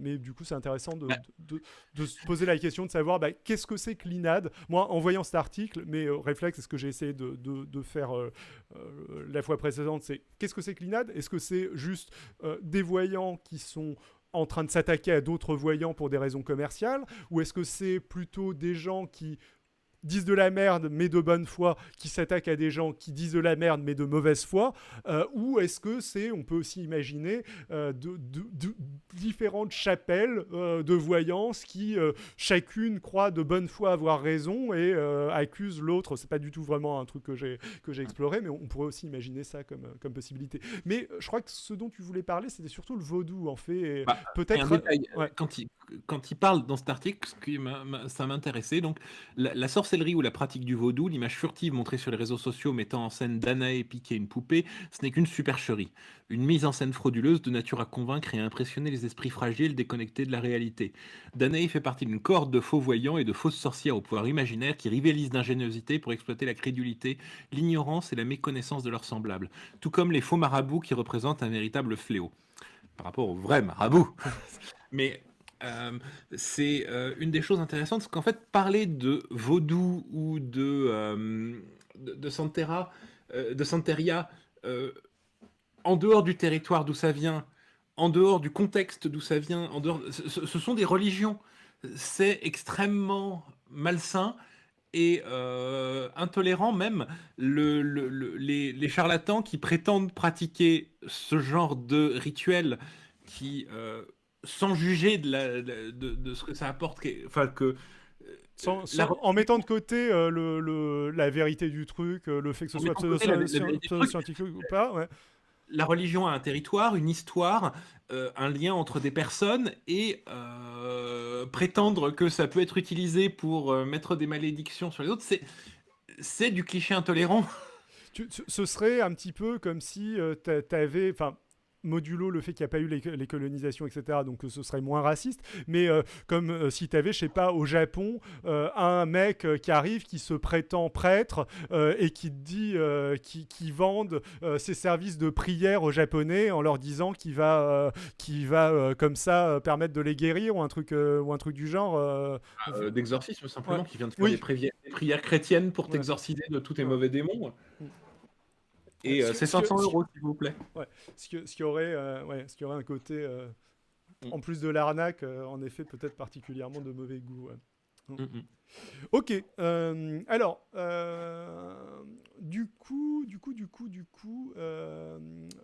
mais du coup c'est intéressant de se poser la question de savoir qu'est-ce que c'est que l'INAD. Moi, en voyant cet article, mes réflexes, ce que j'ai essayé de faire la fois précédente, c'est qu'est-ce que c'est que l'INAD? Est-ce que c'est juste des voyants qui sont en train de s'attaquer à d'autres voyants pour des raisons commerciales, ou est-ce que c'est plutôt des gens qui disent de la merde mais de bonne foi, qui s'attaquent à des gens qui disent de la merde mais de mauvaise foi, ou est-ce que c'est, on peut aussi imaginer de différentes chapelles de voyance qui chacune croit de bonne foi avoir raison et accuse l'autre. C'est pas du tout vraiment un truc que j'ai exploré, mais on pourrait aussi imaginer ça comme possibilité. Mais je crois que ce dont tu voulais parler, c'était surtout le vaudou en fait, et peut-être un détail. Ouais. Quand il parle dans cet article, ça m'intéressait. Donc la sorcellerie ou la pratique du vaudou, l'image furtive montrée sur les réseaux sociaux mettant en scène Danaé piquer une poupée, ce n'est qu'une supercherie. Une mise en scène frauduleuse de nature à convaincre et à impressionner les esprits fragiles déconnectés de la réalité. Danaé fait partie d'une cohorte de faux voyants et de fausses sorcières au pouvoir imaginaire qui rivalisent d'ingéniosité pour exploiter la crédulité, l'ignorance et la méconnaissance de leurs semblables. Tout comme les faux marabouts qui représentent un véritable fléau. Par rapport aux vrais marabouts. Mais... c'est une des choses intéressantes, c'est qu'en fait, parler de vaudou ou de Santeria, en dehors du territoire d'où ça vient, en dehors du contexte d'où ça vient, ce sont des religions. C'est extrêmement malsain et intolérant même. Les charlatans qui prétendent pratiquer ce genre de rituel qui... sans juger de ce que ça apporte, enfin que En mettant de côté la vérité du truc, le fait que ce soit pseudo-scientifique ou pas, ouais. La religion a un territoire, une histoire, un lien entre des personnes, et prétendre que ça peut être utilisé pour mettre des malédictions sur les autres, c'est du cliché intolérant. Ce serait un petit peu comme si t'avais... Enfin, modulo le fait qu'il n'y a pas eu les colonisations, etc. Donc ce serait moins raciste. Mais comme si tu avais, je sais pas, au Japon, un mec qui arrive, qui se prétend prêtre et qui te dit, qui vendent ses services de prière aux Japonais en leur disant qu'il va comme ça permettre de les guérir ou un truc du genre. D'exorcisme, simplement, qui vient de faire des prières chrétiennes pour t'exorciser de tous tes mauvais démons. Et c'est 500 €, s'il vous plaît. Ouais. Ce qui aurait un côté, en plus de l'arnaque, en effet, peut-être particulièrement de mauvais goût. Ouais. Ok. Alors, du coup,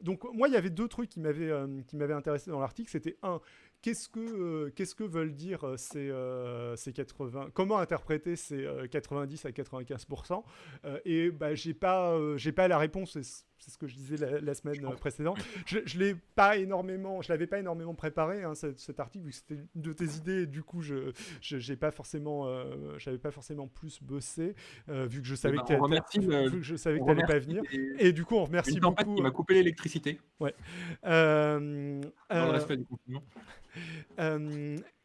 donc moi, il y avait deux trucs qui m'avaient intéressé dans l'article. C'était qu'est-ce que veulent dire ces 80, comment interpréter ces 90 à 95%, et bah, j'ai pas la réponse. C'est ce que je disais la semaine précédente. Je l'avais pas énormément préparé, hein, cet article, vu que c'était une de tes idées. Et du coup, j'avais pas forcément plus bossé, vu que je savais que t'allais pas venir. Et du coup, on remercie beaucoup. Qui m'a coupé l'électricité. Ouais. Dans le respect du confinement.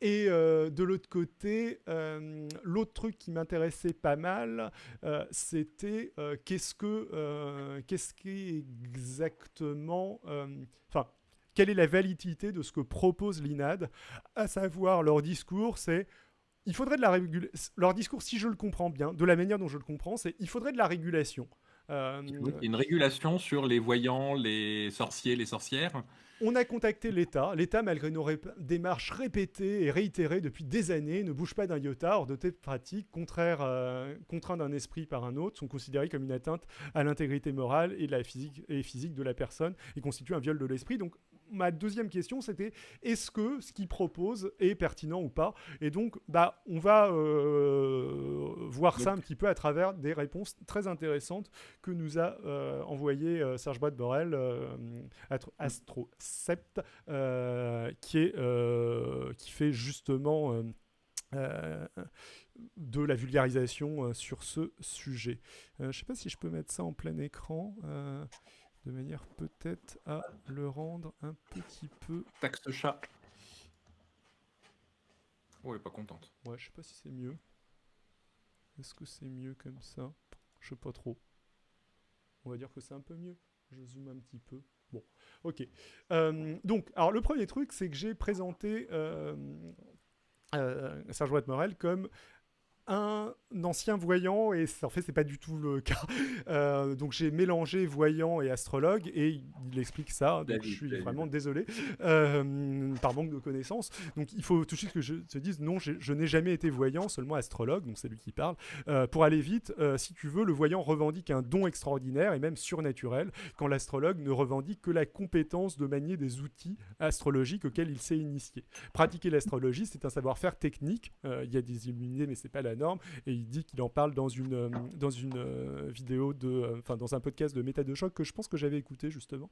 Et de l'autre côté, l'autre truc qui m'intéressait pas mal, c'était qu'est-ce qui exactement, quelle est la validité de ce que propose l'INAD, à savoir leur discours, c'est il faudrait de la régulation. Leur discours, si je le comprends bien, de la manière dont je le comprends, c'est il faudrait de la régulation. Une régulation sur les voyants, les sorciers, les sorcières. On a contacté l'État. L'État, malgré nos démarches répétées et réitérées depuis des années, ne bouge pas d'un iota. Hors de telles pratiques, contraintes d'un esprit par un autre, sont considérées comme une atteinte à l'intégrité morale et physique de la personne et constituent un viol de l'esprit. Donc, ma deuxième question, c'était est-ce que ce qu'il propose est pertinent ou pas? Et donc, bah, on va voir ça un petit peu à travers des réponses très intéressantes que nous a envoyé Serge Boite-Borel, AstroSept, qui fait justement de la vulgarisation sur ce sujet. Je ne sais pas si je peux mettre ça en plein écran. De manière peut-être à le rendre un petit peu... Taxe chat. Oh, elle est pas contente. Ouais, je sais pas si c'est mieux. Est-ce que c'est mieux comme ça? Je sais pas trop. On va dire que c'est un peu mieux. Je zoome un petit peu. Bon, ok. Donc, alors le premier truc, c'est que j'ai présenté Serge Boite-Borel comme un ancien voyant, et en fait c'est pas du tout le cas. Donc j'ai mélangé voyant et astrologue, et il explique ça. Donc je suis vraiment désolé par manque de connaissances. Donc il faut tout de suite que je te dise non, je n'ai jamais été voyant, seulement astrologue. Donc c'est lui qui parle. Pour aller vite, si tu veux, le voyant revendique un don extraordinaire et même surnaturel, quand l'astrologue ne revendique que la compétence de manier des outils astrologiques auxquels il s'est initié. Pratiquer l'astrologie, c'est un savoir-faire technique. Il y a des illuminés, mais c'est pas la norme, et il dit qu'il en parle dans une vidéo dans un podcast de Méta de Choc que je pense que j'avais écouté justement,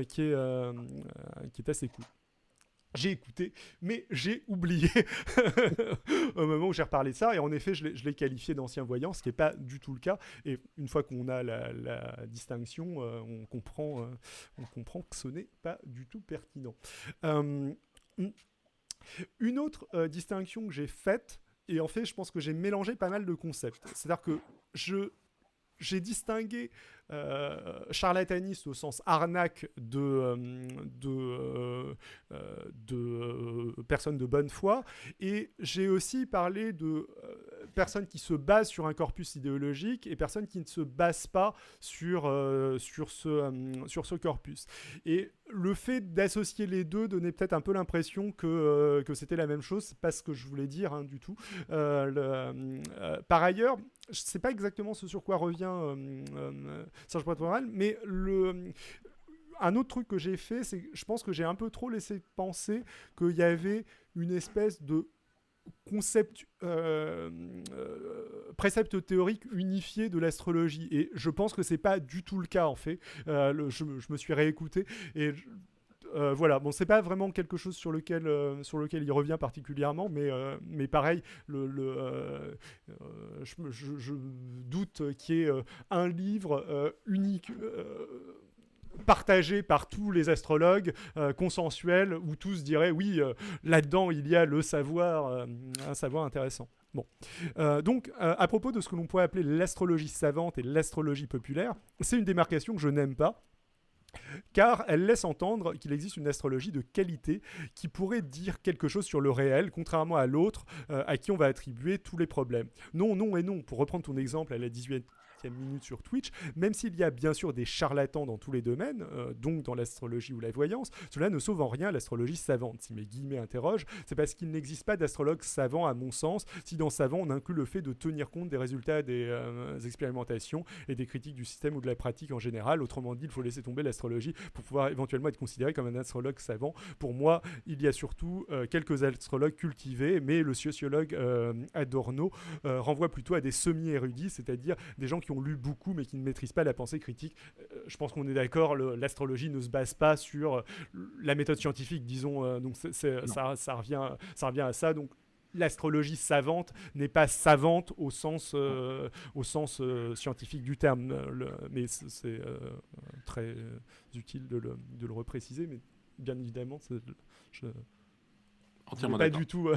qui est assez cool. J'ai écouté, mais j'ai oublié au moment où j'ai reparlé de ça, et en effet je l'ai qualifié d'ancien voyant, ce qui n'est pas du tout le cas, et une fois qu'on a la distinction, on comprend que ce n'est pas du tout pertinent. Une autre distinction que j'ai faite, et en fait, je pense que j'ai mélangé pas mal de concepts. C'est-à-dire que j'ai distingué charlataniste au sens arnaque de personnes de bonne foi, et j'ai aussi parlé de personnes qui se basent sur un corpus idéologique et personnes qui ne se basent pas sur ce corpus. Et le fait d'associer les deux donnait peut-être un peu l'impression que c'était la même chose. C'est pas ce que je voulais dire, hein, du tout. Par ailleurs, je sais pas exactement ce sur quoi revient Serge Boite-Borel, mais un autre truc que j'ai fait, c'est que je pense que j'ai un peu trop laissé penser qu'il y avait une espèce de précepte théorique unifié de l'astrologie. Et je pense que c'est pas du tout le cas, en fait. Je me suis réécouté et voilà, bon, c'est pas vraiment quelque chose sur lequel il revient particulièrement, mais pareil, je doute qu'il y ait un livre unique. Partagé par tous les astrologues, consensuel, où tous diraient oui, là-dedans il y a le savoir, un savoir intéressant. Bon. Donc, à propos de ce que l'on pourrait appeler l'astrologie savante et l'astrologie populaire, c'est une démarcation que je n'aime pas, car elle laisse entendre qu'il existe une astrologie de qualité qui pourrait dire quelque chose sur le réel, contrairement à l'autre à qui on va attribuer tous les problèmes. Non, non et non, pour reprendre ton exemple à la 18e minute sur Twitch, même s'il y a bien sûr des charlatans dans tous les domaines, donc dans l'astrologie ou la voyance, cela ne sauve en rien l'astrologie savante. Si mes guillemets interrogent, c'est parce qu'il n'existe pas d'astrologue savant à mon sens, si dans savant on inclut le fait de tenir compte des résultats des expérimentations et des critiques du système ou de la pratique en général. Autrement dit, il faut laisser tomber l'astrologie pour pouvoir éventuellement être considéré comme un astrologue savant. Pour moi, il y a surtout quelques astrologues cultivés, mais le sociologue Adorno renvoie plutôt à des semi-érudits, c'est-à-dire des gens qui ont lu beaucoup mais qui ne maîtrisent pas la pensée critique. Je pense qu'on est d'accord, l'astrologie ne se base pas sur la méthode scientifique, disons, donc ça revient à ça. Donc l'astrologie savante n'est pas savante au sens scientifique du terme, mais c'est très utile de le repréciser, mais bien évidemment, je Entièrement pas d'accord. du tout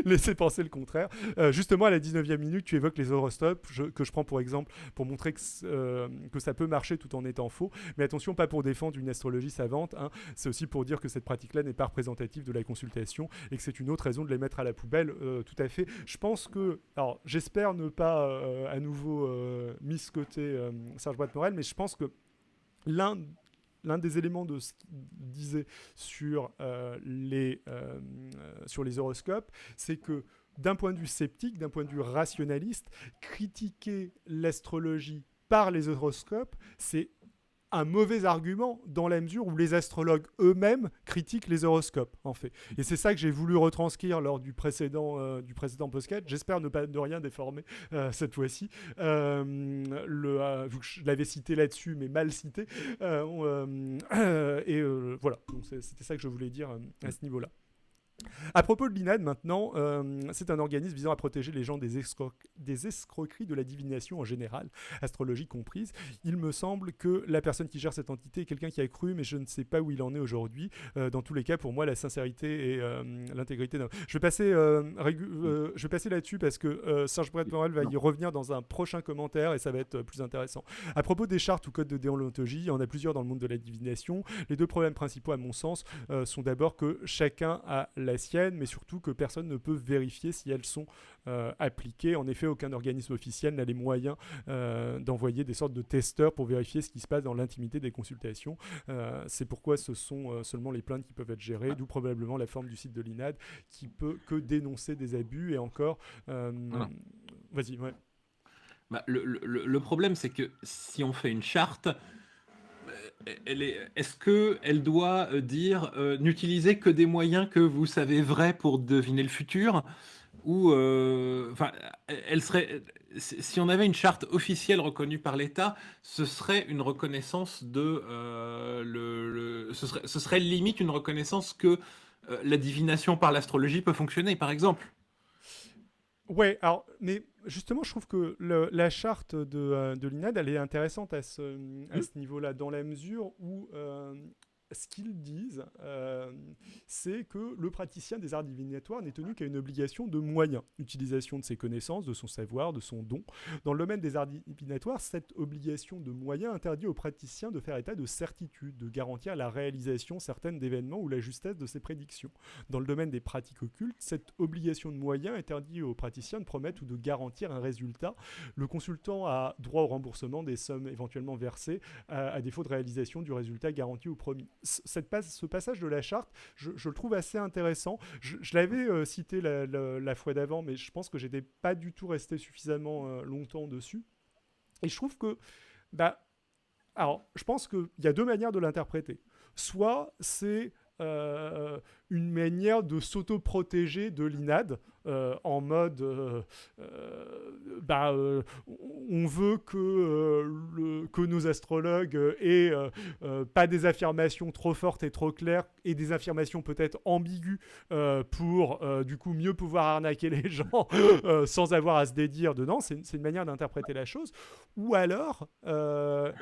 laisser penser le contraire. Justement, à la 19e minute, tu évoques les horoscopes, que je prends pour exemple pour montrer que ça peut marcher tout en étant faux. Mais attention, pas pour défendre une astrologie savante, hein. C'est aussi pour dire que cette pratique-là n'est pas représentative de la consultation et que c'est une autre raison de les mettre à la poubelle. Tout à fait. Je pense que... Alors, j'espère ne pas à nouveau miscoter Serge Brett-Morel, mais je pense que l'un des éléments de ce qu'il disait sur les horoscopes, c'est que d'un point de vue sceptique, d'un point de vue rationaliste, critiquer l'astrologie par les horoscopes, c'est un mauvais argument dans la mesure où les astrologues eux-mêmes critiquent les horoscopes, en fait. Et c'est ça que j'ai voulu retranscrire lors du précédent podcast. J'espère ne rien déformer cette fois-ci. Vu que je l'avais cité là-dessus, mais mal cité. Voilà, donc c'était ça que je voulais dire à ce niveau-là. À propos de l'INAD maintenant, c'est un organisme visant à protéger les gens des escroqueries de la divination en général, astrologie comprise. Il me semble que la personne qui gère cette entité est quelqu'un qui a cru, mais je ne sais pas où il en est aujourd'hui. Dans tous les cas, pour moi, la sincérité et l'intégrité... Je vais passer là-dessus parce que Serge Brett-Morel va y revenir dans un prochain commentaire et ça va être plus intéressant. À propos des chartes ou codes de déontologie, il y en a plusieurs dans le monde de la divination. Les deux problèmes principaux, à mon sens, sont d'abord que chacun a la sienne, mais surtout que personne ne peut vérifier si elles sont appliquées. En effet, aucun organisme officiel n'a les moyens d'envoyer des sortes de testeurs pour vérifier ce qui se passe dans l'intimité des consultations. C'est pourquoi ce sont seulement les plaintes qui peuvent être gérées, d'où probablement la forme du site de l'INAD qui peut que dénoncer des abus. Et encore, vas-y, ouais. Bah, le problème, c'est que si on fait une charte, est-ce qu'elle doit dire n'utilisez que des moyens que vous savez vrais pour deviner le futur, ou elle serait, si on avait une charte officielle reconnue par l'État, ce serait une reconnaissance de ce serait limite une reconnaissance que la divination par l'astrologie peut fonctionner, par exemple. Ouais, alors, mais justement, je trouve que la charte de l'INAD, elle est intéressante à ce niveau-là, dans la mesure où ce qu'ils disent, c'est que le praticien des arts divinatoires n'est tenu qu'à une obligation de moyens, utilisation de ses connaissances, de son savoir, de son don. Dans le domaine des arts divinatoires, cette obligation de moyens interdit au praticien de faire état de certitude, de garantir la réalisation certaine d'événements ou la justesse de ses prédictions. Dans le domaine des pratiques occultes, cette obligation de moyens interdit au praticien de promettre ou de garantir un résultat. Le consultant a droit au remboursement des sommes éventuellement versées à défaut de réalisation du résultat garanti ou promis. Ce passage de la charte, je le trouve assez intéressant. Je l'avais cité la fois d'avant, mais je pense que j'étais pas du tout resté suffisamment longtemps dessus. Et je trouve que, alors, je pense qu'il y a deux manières de l'interpréter. Soit c'est une manière de s'auto-protéger de l'INAD, en mode on veut que nos astrologues aient pas des affirmations trop fortes et trop claires et des affirmations peut-être ambiguës pour du coup mieux pouvoir arnaquer les gens sans avoir à se dédire dedans. C'est une manière d'interpréter la chose. Ou alors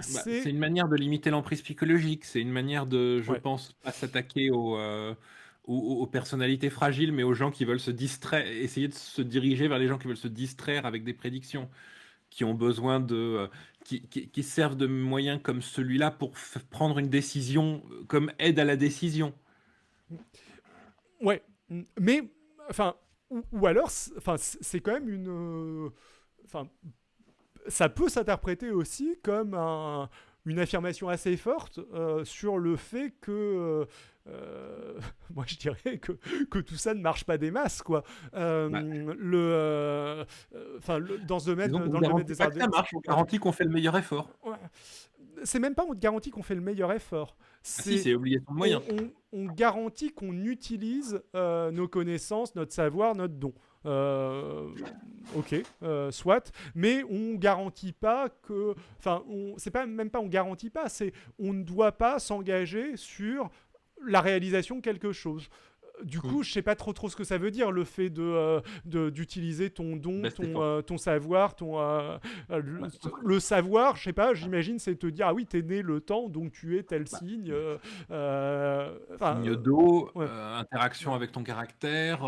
C'est une manière de limiter l'emprise psychologique, c'est une manière de, je ouais. pense, pas s'attaquer aux personnalités fragiles, mais aux gens qui veulent se distraire, essayer de se diriger vers les gens qui veulent se distraire avec des prédictions, qui ont besoin qui servent de moyens comme celui-là pour prendre une décision, comme aide à la décision. Ouais, mais enfin, ou alors, c'est quand même enfin, ça peut s'interpréter aussi comme une affirmation assez forte sur le fait que moi je dirais que tout ça ne marche pas des masses quoi. Bah, Dans ce domaine, disons, on dans le domaine garantit des pas que ça marche, on garantit qu'on fait le meilleur effort. Ouais. C'est même pas on te garantit qu'on fait le meilleur effort. Ah si, c'est obligation de moyens. On garantit qu'on utilise nos connaissances, notre savoir, notre don. Ok, soit, mais on garantit pas que, c'est pas même pas on garantit pas, c'est on ne doit pas s'engager sur la réalisation de quelque chose. Du coup, je sais pas trop ce que ça veut dire, le fait d'utiliser ton don, ton savoir, le savoir, je sais pas, j'imagine, c'est te dire, ah oui, t'es né le temps, donc tu es tel signe. Signe d'eau, ouais. interaction avec ton caractère,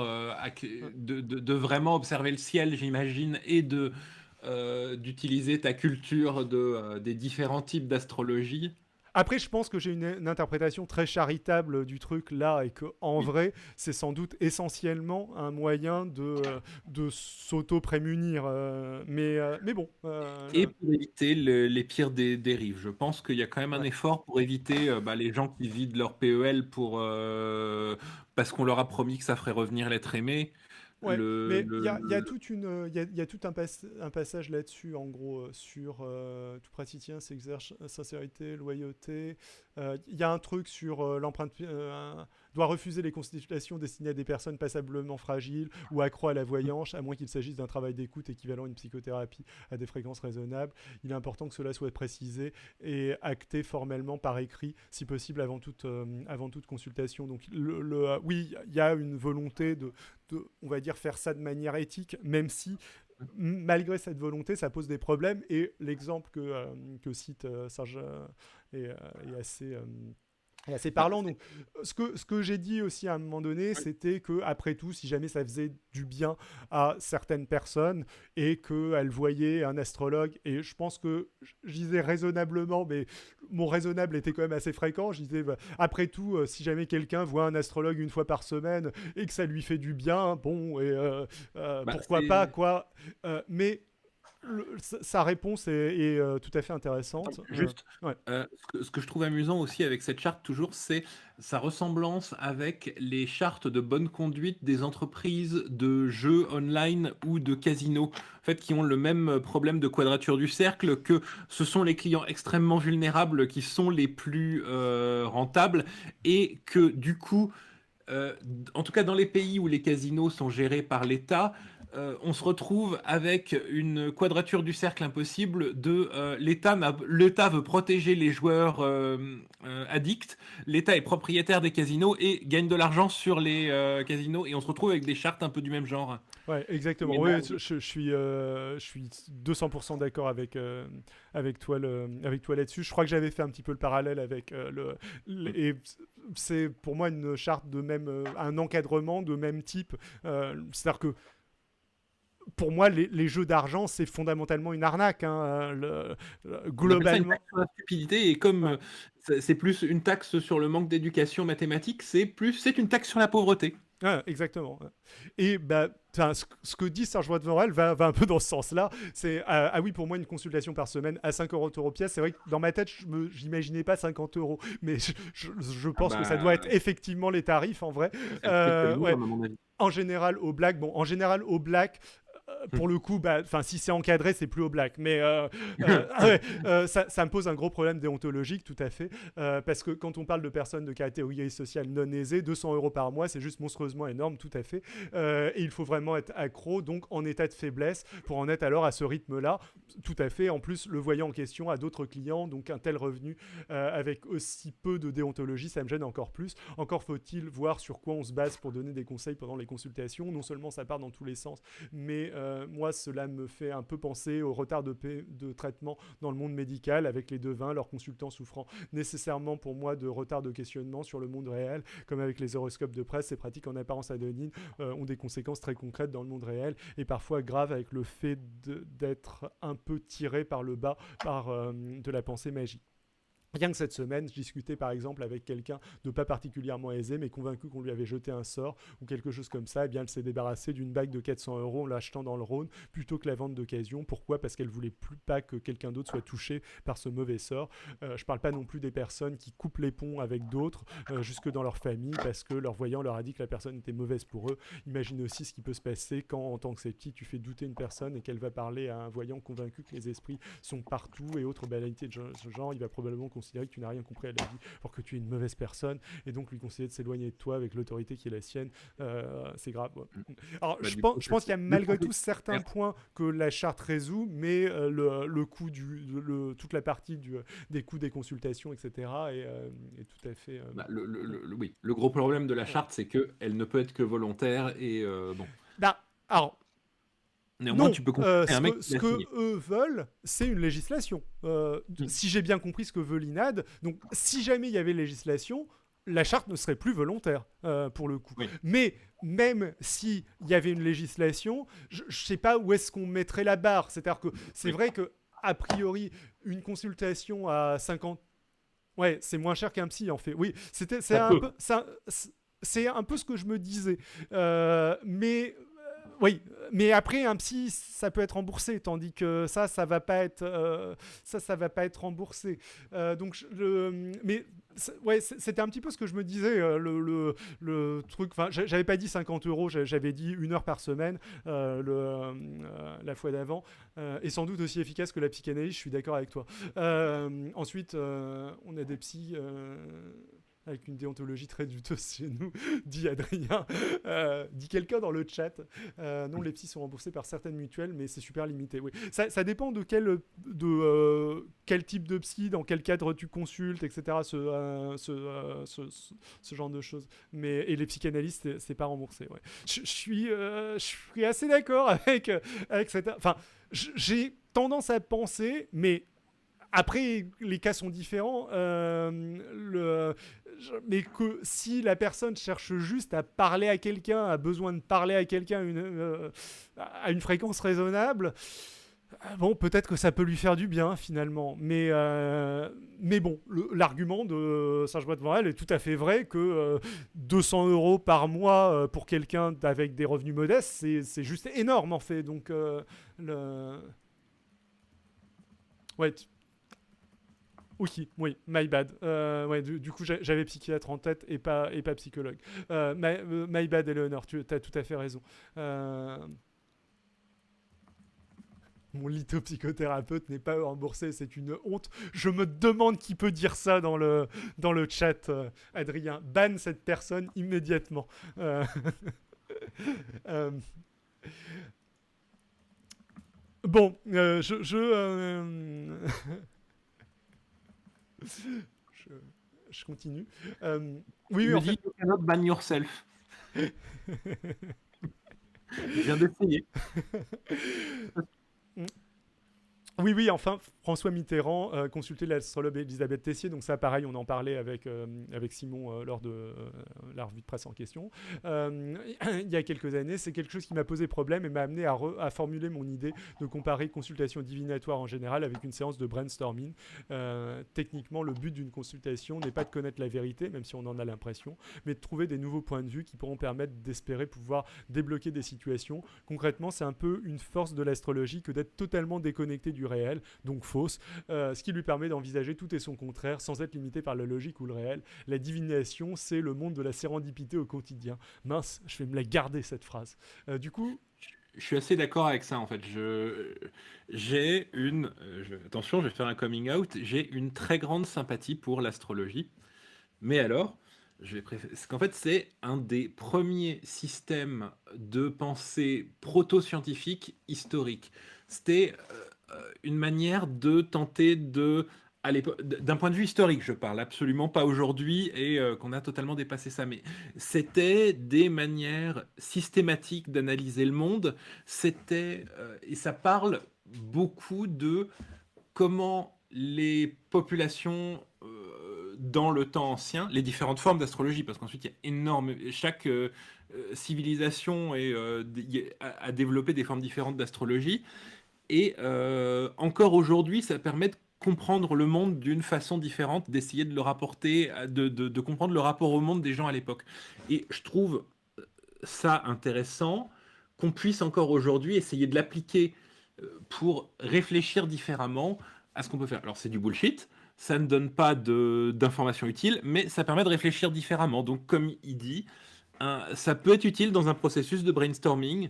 de vraiment observer le ciel, j'imagine, et d'utiliser ta culture des différents types d'astrologie. Après, je pense que j'ai une interprétation très charitable du truc là et que en vrai, c'est sans doute essentiellement un moyen de s'auto-prémunir. Mais bon. Et pour éviter les pires dérives. Je pense qu'il y a quand même un effort pour éviter les gens qui vident leur PEL parce qu'on leur a promis que ça ferait revenir l'être aimé. Ouais, mais il y a tout un passage là-dessus, en gros, sur tout praticien s'exerce sincérité, loyauté. Il y a un truc sur l'empreinte doit refuser les consultations destinées à des personnes passablement fragiles ou accro à la voyance, à moins qu'il s'agisse d'un travail d'écoute équivalent à une psychothérapie à des fréquences raisonnables. Il est important que cela soit précisé et acté formellement par écrit, si possible avant toute consultation. Donc oui, il y a une volonté de, on va dire, faire ça de manière éthique, même si malgré cette volonté, ça pose des problèmes. Et l'exemple que cite Serge est assez parlant. Donc, ce que j'ai dit aussi à un moment donné, c'était que après tout, si jamais ça faisait du bien à certaines personnes et qu'elles voyaient un astrologue, et je pense que je disais raisonnablement, mais mon raisonnable était quand même assez fréquent, je disais, après tout, si jamais quelqu'un voit un astrologue une fois par semaine et que ça lui fait du bien, bon, et pourquoi pas, quoi. Mais sa réponse est tout à fait intéressante. Juste, ce que je trouve amusant aussi avec cette charte, toujours, c'est sa ressemblance avec les chartes de bonne conduite des entreprises de jeux online ou de casinos, en fait, qui ont le même problème de quadrature du cercle, que ce sont les clients extrêmement vulnérables qui sont les plus rentables, et que du coup, en tout cas dans les pays où les casinos sont gérés par l'État, on se retrouve avec une quadrature du cercle impossible de l'État veut protéger les joueurs addicts, l'État est propriétaire des casinos et gagne de l'argent sur les casinos, et on se retrouve avec des chartes un peu du même genre. Ouais, exactement. Oui, je suis 200% d'accord avec toi là-dessus. Je crois que j'avais fait un petit peu le parallèle avec et c'est pour moi une charte de même, un encadrement de même type. C'est-à-dire que pour moi, les jeux d'argent, c'est fondamentalement une arnaque. Hein, globalement. On appelle ça une taxe sur la stupidité, et comme c'est plus une taxe sur le manque d'éducation mathématique, c'est une taxe sur la pauvreté. Ouais, exactement. Et ce que dit Serge Voidevorel va un peu dans ce sens-là. C'est ah oui, pour moi, une consultation par semaine à 50 € pièce. C'est vrai que dans ma tête, j'imaginais pas 50 €, mais je pense que ça doit être effectivement les tarifs en vrai. Ouais. En général, au Black, pour le coup, si c'est encadré, c'est plus au black. Mais ça me pose un gros problème déontologique, tout à fait. Parce que quand on parle de personnes de catégorie sociale non aisée, 200 € par mois, c'est juste monstrueusement énorme, tout à fait. Et il faut vraiment être accro, donc en état de faiblesse, pour en être alors à ce rythme-là. Tout à fait. En plus, le voyant en question a d'autres clients, donc un tel revenu avec aussi peu de déontologie, ça me gêne encore plus. Encore faut-il voir sur quoi on se base pour donner des conseils pendant les consultations. Non seulement ça part dans tous les sens, mais moi, cela me fait un peu penser au retard de traitement dans le monde médical, avec les devins, leurs consultants souffrant nécessairement pour moi de retard de questionnement sur le monde réel, comme avec les horoscopes de presse. Ces pratiques en apparence anonymes ont des conséquences très concrètes dans le monde réel, et parfois graves, avec le fait d'être un peu tiré par le bas par de la pensée magique. Rien que cette semaine, je discutais par exemple avec quelqu'un de pas particulièrement aisé, mais convaincu qu'on lui avait jeté un sort ou quelque chose comme ça. Eh bien, elle s'est débarrassée d'une bague de 400 € en l'achetant dans le Rhône plutôt que la vente d'occasion. Pourquoi ? Parce qu'elle voulait plus pas que quelqu'un d'autre soit touché par ce mauvais sort. Je parle pas non plus des personnes qui coupent les ponts avec d'autres jusque dans leur famille parce que leur voyant leur a dit que la personne était mauvaise pour eux. Imagine aussi ce qui peut se passer quand, en tant que sceptique, tu fais douter une personne et qu'elle va parler à un voyant convaincu que les esprits sont partout et autres banalités de ce genre. Il va probablement considérer que tu n'as rien compris à la vie, pour que tu es une mauvaise personne, et donc lui conseiller de s'éloigner de toi avec l'autorité qui est la sienne. C'est grave. Ouais. Alors, je pense qu'il y a malgré tout certains points que la charte résout, mais le coût toute la partie des coûts des consultations, etc. est tout à fait... Oui, le gros problème de la charte, c'est qu'elle ne peut être que volontaire, et bon. Alors, néanmoins, tu peux ce que eux veulent, c'est une législation. Si j'ai bien compris ce que veut l'INAD, donc si jamais il y avait législation, la charte ne serait plus volontaire, pour le coup. Oui. Mais même s'il y avait une législation, je ne sais pas où est-ce qu'on mettrait la barre. C'est-à-dire que c'est vrai qu'a priori, une consultation à 50... Ouais, c'est moins cher qu'un psy, en fait. Oui, c'est un peu ce que je me disais. Oui, mais après un psy, ça peut être remboursé, tandis que ça va pas être remboursé. Mais ouais, c'était un petit peu ce que je me disais, le truc. Enfin, j'avais pas dit 50 €, j'avais dit 1 heure par semaine la fois d'avant, et sans doute aussi efficace que la psychanalyse. Je suis d'accord avec toi. Ensuite, on a des psys. Avec une déontologie très douteuse chez nous, dit Adrien, dit quelqu'un dans le chat. Non, les psys sont remboursés par certaines mutuelles, mais c'est super limité. Oui. Ça dépend de quel type de psy, dans quel cadre tu consultes, etc. Ce genre de choses. Et les psychanalystes, c'est pas remboursé. Ouais. Je suis assez d'accord avec cette... Enfin, j'ai tendance à penser, mais... Après, les cas sont différents, mais que si la personne cherche juste à parler à quelqu'un, a besoin de parler à quelqu'un à une fréquence raisonnable, bon, peut-être que ça peut lui faire du bien, finalement. Mais bon, l'argument de Serge Boitevent est tout à fait vrai, que 200 € par mois pour quelqu'un avec des revenus modestes, c'est juste énorme, en fait. Donc, ouais... Oui, my bad. Ouais, du coup, j'avais psychiatre en tête et pas psychologue. My bad, Eleonore, tu as tout à fait raison. Mon lithopsychothérapeute n'est pas remboursé, c'est une honte. Je me demande qui peut dire ça dans le chat, Adrien. Banne cette personne immédiatement. Bon, je continue. Oui, en fait. You cannot ban yourself. Je viens d'essayer. Oui, enfin, François Mitterrand consultait l'astrologue Elisabeth Tessier, donc ça, pareil, on en parlait avec Simon lors de la revue de presse en question. Il y a quelques années, c'est quelque chose qui m'a posé problème et m'a amené à formuler mon idée de comparer consultation divinatoire en général avec une séance de brainstorming. Techniquement, le but d'une consultation n'est pas de connaître la vérité, même si on en a l'impression, mais de trouver des nouveaux points de vue qui pourront permettre d'espérer pouvoir débloquer des situations. Concrètement, c'est un peu une force de l'astrologie que d'être totalement déconnecté du réel, donc fausse, ce qui lui permet d'envisager tout et son contraire sans être limité par la logique ou le réel. La divination, c'est le monde de la sérendipité au quotidien. Mince, je vais me la garder, cette phrase. Du coup... Je suis assez d'accord avec ça en fait. Attention, je vais faire un coming out. J'ai une très grande sympathie pour l'astrologie. Mais alors, parce qu'en fait, c'est un des premiers systèmes de pensée proto-scientifique historique. C'était une manière de tenter de, à d'un point de vue historique, je parle, absolument pas aujourd'hui et qu'on a totalement dépassé ça, mais c'était des manières systématiques d'analyser le monde. Et ça parle beaucoup de comment les populations dans le temps ancien, les différentes formes d'astrologie, parce qu'ensuite il y a chaque civilisation a développé des formes différentes d'astrologie, et encore aujourd'hui, ça permet de comprendre le monde d'une façon différente, d'essayer de le rapporter, de comprendre le rapport au monde des gens à l'époque. Et je trouve ça intéressant qu'on puisse encore aujourd'hui essayer de l'appliquer pour réfléchir différemment à ce qu'on peut faire. Alors c'est du bullshit, ça ne donne pas d'informations utiles, mais ça permet de réfléchir différemment. Donc comme il dit, ça peut être utile dans un processus de brainstorming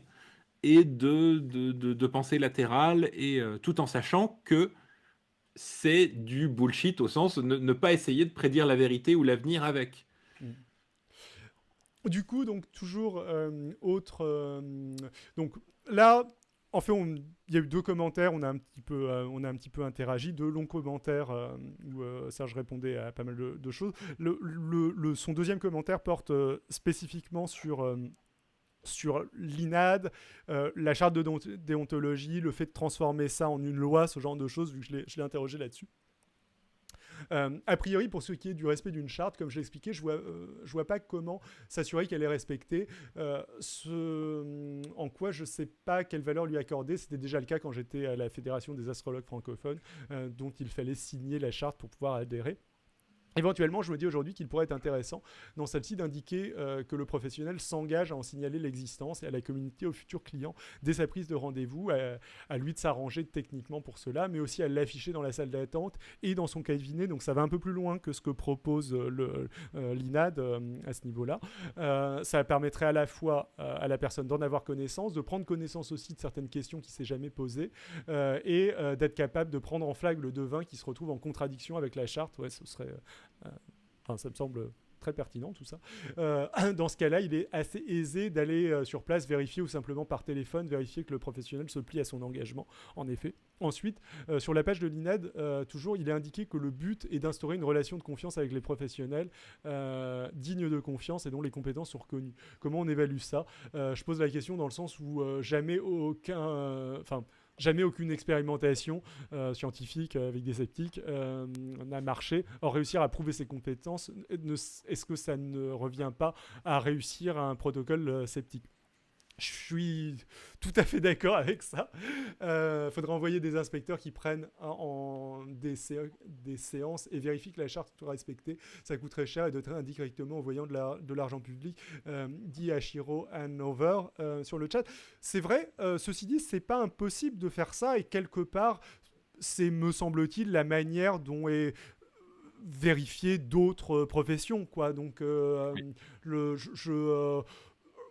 et de pensée latérale, et tout en sachant que c'est du bullshit au sens ne pas essayer de prédire la vérité ou l'avenir avec. Du coup, donc toujours autre. Donc là, en fait, il y a eu 2 commentaires. On a un petit peu interagi, 2 longs commentaires où Serge répondait à pas mal de choses. Son deuxième commentaire porte spécifiquement sur l'INAD, la charte de déontologie, le fait de transformer ça en une loi, ce genre de choses, vu que je l'ai interrogé là-dessus. A priori, pour ce qui est du respect d'une charte, comme je l'ai expliqué, je vois pas comment s'assurer qu'elle est respectée. En quoi je sais pas quelle valeur lui accorder. C'était déjà le cas quand j'étais à la Fédération des astrologues francophones, dont il fallait signer la charte pour pouvoir adhérer. Éventuellement, je me dis aujourd'hui qu'il pourrait être intéressant dans celle-ci d'indiquer que le professionnel s'engage à en signaler l'existence et à la communauté, aux futurs clients, dès sa prise de rendez-vous, à lui de s'arranger techniquement pour cela, mais aussi à l'afficher dans la salle d'attente et dans son cabinet. Donc ça va un peu plus loin que ce que propose l'INAD à ce niveau-là. Ça permettrait à la fois à la personne d'en avoir connaissance, de prendre connaissance aussi de certaines questions qu'il ne s'est jamais posées, et d'être capable de prendre en flag le devin qui se retrouve en contradiction avec la charte. Ouais, ce serait... Enfin, ça me semble très pertinent tout ça. Dans ce cas-là, il est assez aisé d'aller sur place vérifier, ou simplement par téléphone vérifier que le professionnel se plie à son engagement, en effet. Ensuite, sur la page de l'INAD, toujours, il est indiqué que le but est d'instaurer une relation de confiance avec les professionnels dignes de confiance et dont les compétences sont reconnues. Comment on évalue ça ? Je pose la question dans le sens où jamais aucune expérimentation scientifique avec des sceptiques n'a marché. Or, réussir à prouver ses compétences, est-ce que ça ne revient pas à réussir à un protocole sceptique ? Je suis tout à fait d'accord avec ça. Faudrait envoyer des inspecteurs qui prennent des séances et vérifient que la charte soit respectée. Ça coûterait cher et doterait indirectement en voyant de l'argent public, dit Ashiro Hanover sur le chat. C'est vrai, ceci dit, c'est pas impossible de faire ça, et quelque part, c'est, me semble-t-il, la manière dont est vérifier d'autres professions, quoi. Donc,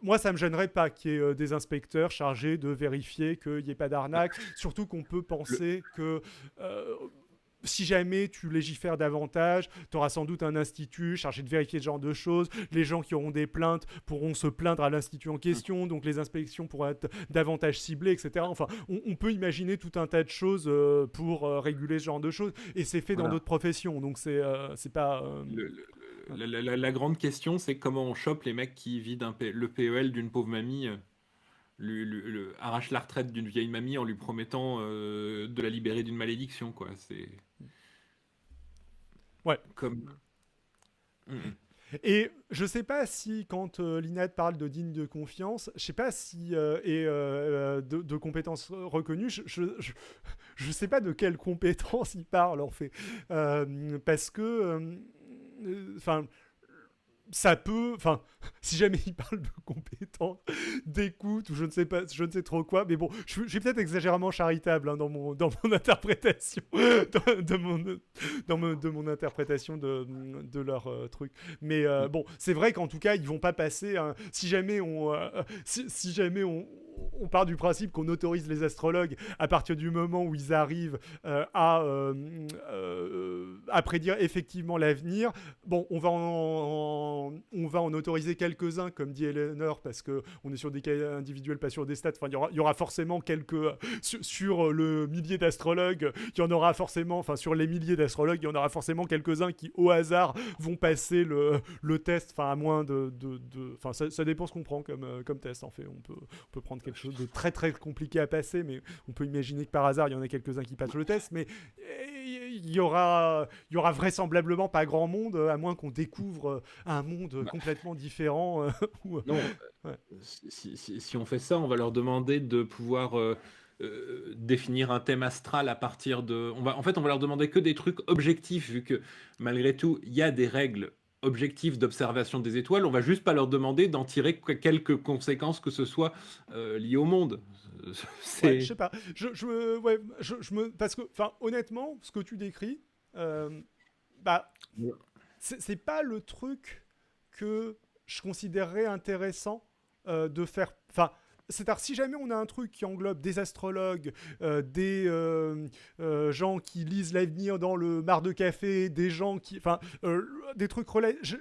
moi, ça me gênerait pas qu'il y ait des inspecteurs chargés de vérifier qu'il n'y ait pas d'arnaque. Surtout qu'on peut penser que si jamais tu légifères davantage, tu auras sans doute un institut chargé de vérifier ce genre de choses. Les gens qui auront des plaintes pourront se plaindre à l'institut en question, donc les inspections pourront être davantage ciblées, etc. Enfin, on peut imaginer tout un tas de choses pour réguler ce genre de choses, et c'est fait dans d'autres professions, donc c'est pas... La grande question, c'est comment on chope les mecs qui vident le PEL d'une pauvre mamie, arrache la retraite d'une vieille mamie en lui promettant de la libérer d'une malédiction, quoi. C'est... Ouais. Comme... Et je sais pas si, quand l'INAD parle de digne de confiance, je sais pas si et de compétences reconnues, je sais pas de quelles compétences il parle en fait, parce que enfin ça peut, enfin, si jamais il parle de compétences, d'écoute, ou je ne sais trop quoi, mais bon, je suis peut-être exagérément charitable dans mon interprétation, de mon interprétation de leur truc. Mais bon, c'est vrai qu'en tout cas, ils vont pas passer. Si jamais on part du principe qu'on autorise les astrologues à partir du moment où ils arrivent à prédire effectivement l'avenir. Bon, on va en autoriser quelques-uns, comme dit Eleanor, parce qu'on est sur des cas individuels, pas sur des stats. Enfin, il y aura forcément sur le millier d'astrologues, il y en aura forcément, enfin sur les milliers d'astrologues, il y en aura forcément quelques-uns qui, au hasard, vont passer le test, enfin à moins enfin ça dépend ce qu'on prend comme test en fait. On peut prendre quelque chose de très très compliqué à passer, mais on peut imaginer que par hasard il y en a quelques-uns qui passent le test, mais il y aura vraisemblablement pas grand monde, à moins qu'on découvre un monde complètement différent. Non, ouais. Si on fait ça, on va leur demander de pouvoir définir un thème astral à partir de... En fait, on va leur demander que des trucs objectifs, vu que malgré tout, il y a des règles objectives d'observation des étoiles. On va juste pas leur demander d'en tirer quelques conséquences que ce soit liées au monde. Ouais, je sais pas. Parce que, enfin, honnêtement, ce que tu décris, c'est pas le truc que je considérerais intéressant de faire. Enfin, c'est-à-dire, si jamais on a un truc qui englobe des astrologues, des gens qui lisent l'avenir dans le mar de café, des gens qui... Enfin, des trucs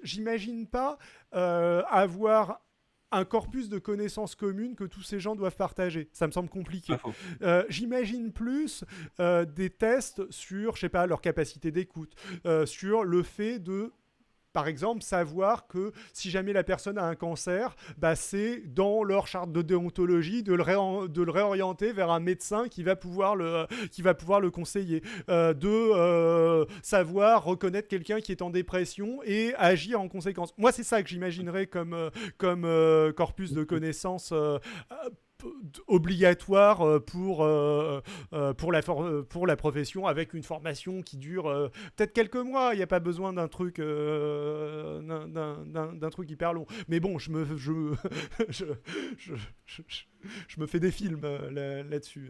j'imagine pas avoir un corpus de connaissances communes que tous ces gens doivent partager. Ça me semble compliqué. J'imagine plus des tests sur, je sais pas, leur capacité d'écoute, sur le fait de... Par exemple, savoir que si jamais la personne a un cancer, c'est dans leur charte de déontologie de le réorienter vers un médecin qui va pouvoir le conseiller. Savoir reconnaître quelqu'un qui est en dépression et agir en conséquence. Moi, c'est ça que j'imaginerais comme corpus de connaissances obligatoire pour la profession, avec une formation qui dure peut-être quelques mois. Il n'y a pas besoin d'un truc d'un truc hyper long. Mais bon, je me fais des films là-dessus.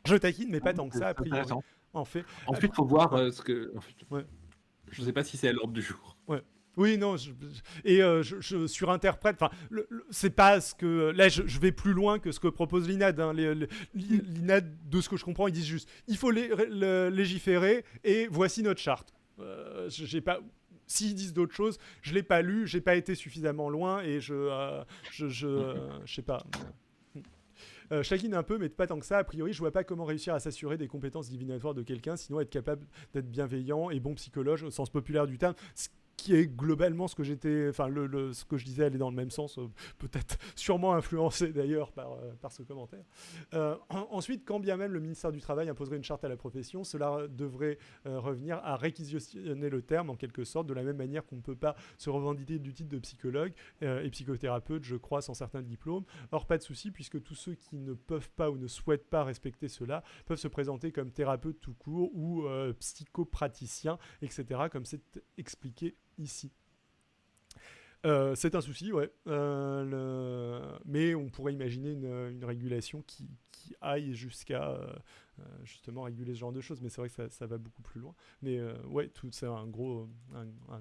Je taquine, mais pas tant que ça, a priori. En fait. Ensuite, il faut voir ce que... Ouais. Je ne sais pas si c'est à l'ordre du jour. Ouais. Oui, non, je surinterprète. Enfin, c'est pas ce que... Là, je vais plus loin que ce que propose l'INAD. Hein. L'INAD, de ce que je comprends, ils disent juste, il faut légiférer et voici notre charte. J'ai pas... S'ils disent d'autres choses, je l'ai pas lu, j'ai pas été suffisamment loin et je sais pas... Je taquine un peu, mais pas tant que ça. A priori, je vois pas comment réussir à s'assurer des compétences divinatoires de quelqu'un, sinon être capable d'être bienveillant et bon psychologue au sens populaire du terme. Qui est globalement ce que j'étais, enfin ce que je disais allait dans le même sens, peut-être sûrement influencé d'ailleurs par ce commentaire. Ensuite, quand bien même le ministère du Travail imposerait une charte à la profession, cela devrait revenir à réquisitionner le terme en quelque sorte, de la même manière qu'on ne peut pas se revendiquer du titre de psychologue et psychothérapeute, je crois, sans certains diplômes. Or, pas de souci, puisque tous ceux qui ne peuvent pas ou ne souhaitent pas respecter cela peuvent se présenter comme thérapeute tout court ou psychopraticien, etc., comme c'est expliqué ici. C'est un souci, ouais. Mais on pourrait imaginer une régulation qui aille jusqu'à justement réguler ce genre de choses. Mais c'est vrai que ça va beaucoup plus loin. Mais ouais, c'est un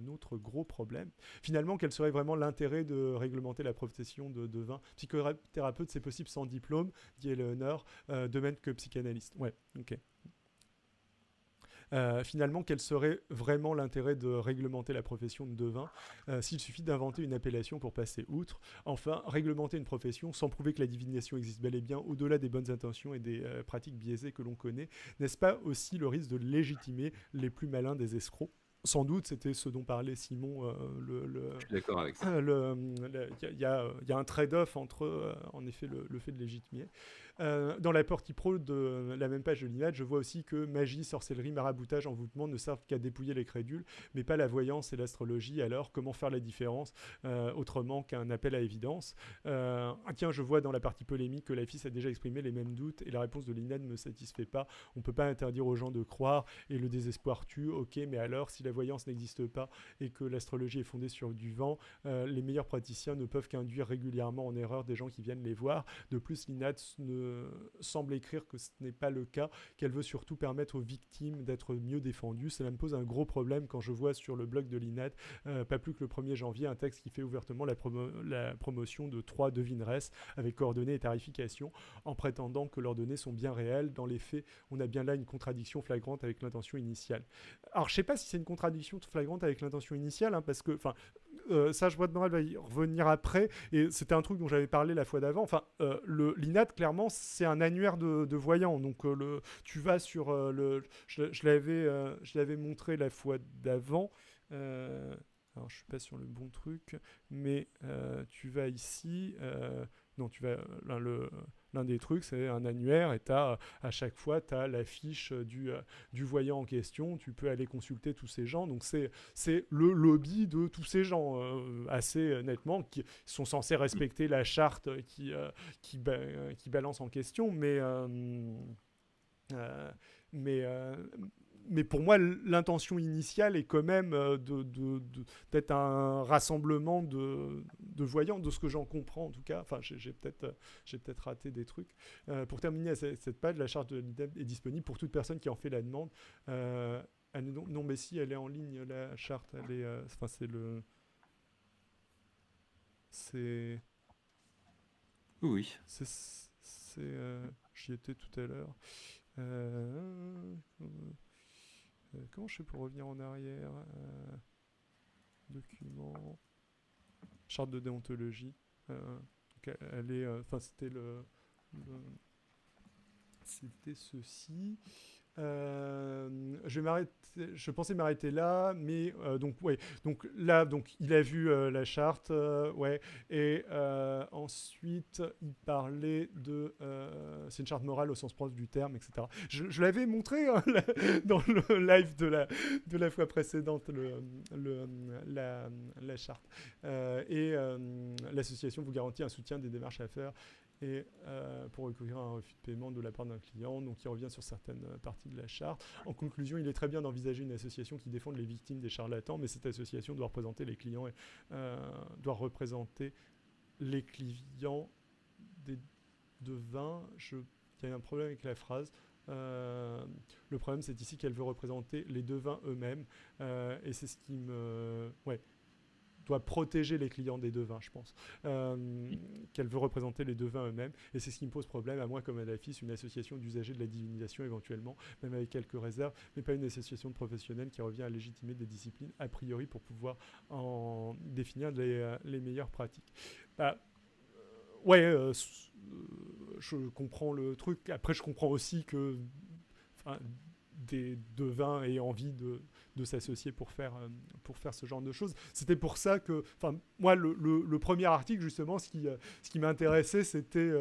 autre gros problème. Finalement, quel serait vraiment l'intérêt de réglementer la profession de vin ? Psychothérapeute, c'est possible sans diplôme, dit Eleanor, de même que psychanalyste. Ouais, ok. Finalement, quel serait vraiment l'intérêt de réglementer la profession de devin s'il suffit d'inventer une appellation pour passer outre ? Enfin, réglementer une profession sans prouver que la divination existe bel et bien au-delà des bonnes intentions et des pratiques biaisées que l'on connaît, n'est-ce pas aussi le risque de légitimer les plus malins des escrocs ? Sans doute, c'était ce dont parlait Simon. Je suis d'accord avec ça. Il y a un trade-off entre, en effet, le fait de légitimer. Dans la partie pro de la même page de l'INAD, je vois aussi que magie, sorcellerie, maraboutage, envoûtement ne servent qu'à dépouiller les crédules, mais pas la voyance et l'astrologie. Alors, comment faire la différence autrement qu'un appel à évidence ? Tiens, je vois dans la partie polémique que la FIS a déjà exprimé les mêmes doutes et la réponse de l'INAD ne me satisfait pas. On ne peut pas interdire aux gens de croire et le désespoir tue. Ok, mais alors, si la voyance n'existe pas et que l'astrologie est fondée sur du vent, les meilleurs praticiens ne peuvent qu'induire régulièrement en erreur des gens qui viennent les voir. De plus, l'INAD semble écrire que ce n'est pas le cas, qu'elle veut surtout permettre aux victimes d'être mieux défendues. Cela me pose un gros problème quand je vois sur le blog de l'INAD, pas plus que le 1er janvier, un texte qui fait ouvertement la promotion de 3 devineresses avec coordonnées et tarification, en prétendant que leurs données sont bien réelles. Dans les faits, on a bien là une contradiction flagrante avec l'intention initiale. Alors, je ne sais pas si c'est une contradiction flagrante avec l'intention initiale, hein, parce que, Sage Boîte-Morale va y revenir après, et c'était un truc dont j'avais parlé la fois d'avant. L'INAD, clairement, c'est un annuaire de voyants. Donc, tu vas sur je l'avais montré la fois d'avant. Alors, je suis pas sur le bon truc, mais tu vas ici. Non, tu vas l'un des trucs, c'est un annuaire, et à chaque fois, tu as la fiche du voyant en question. Tu peux aller consulter tous ces gens. Donc, c'est le lobby de tous ces gens, assez nettement, qui sont censés respecter la charte qui balance en question. Mais pour moi, l'intention initiale est quand même d'être un rassemblement de voyants, de ce que j'en comprends en tout cas. Enfin, j'ai peut-être raté des trucs. Pour terminer, cette page, la charte de l'INAD est disponible pour toute personne qui en fait la demande. Non, mais si, elle est en ligne, la charte. Elle est, c'est... Oui. J'y étais tout à l'heure. Comment je fais pour revenir en arrière Document. Charte de déontologie. Elle est. C'était ceci. Je pensais m'arrêter là, mais donc là, il a vu la charte, ouais, et ensuite il parlait de, c'est une charte morale au sens propre du terme, etc. Je l'avais montré, hein, dans le live de la fois précédente, la charte, et l'association vous garantit un soutien des démarches à faire. Et pour recueillir un refus de paiement de la part d'un client, donc il revient sur certaines parties de la charte. En conclusion, il est très bien d'envisager une association qui défende les victimes des charlatans, mais cette association doit représenter les clients des devins. Il y a un problème avec la phrase. Le problème, c'est ici qu'elle veut représenter les devins eux-mêmes, et c'est ce qui me... Ouais. Doit protéger les clients des devins, je pense, qu'elle veut représenter les devins eux-mêmes, et c'est ce qui me pose problème, à moi comme à la FIS, une association d'usagers de la divinisation éventuellement, même avec quelques réserves, mais pas une association de professionnels qui revient à légitimer des disciplines a priori pour pouvoir en définir les meilleures pratiques. Je comprends le truc. Après, je comprends aussi que des devins aient envie de s'associer pour faire ce genre de choses. C'était pour ça que, moi, le premier article, justement, ce qui m'intéressait, c'était,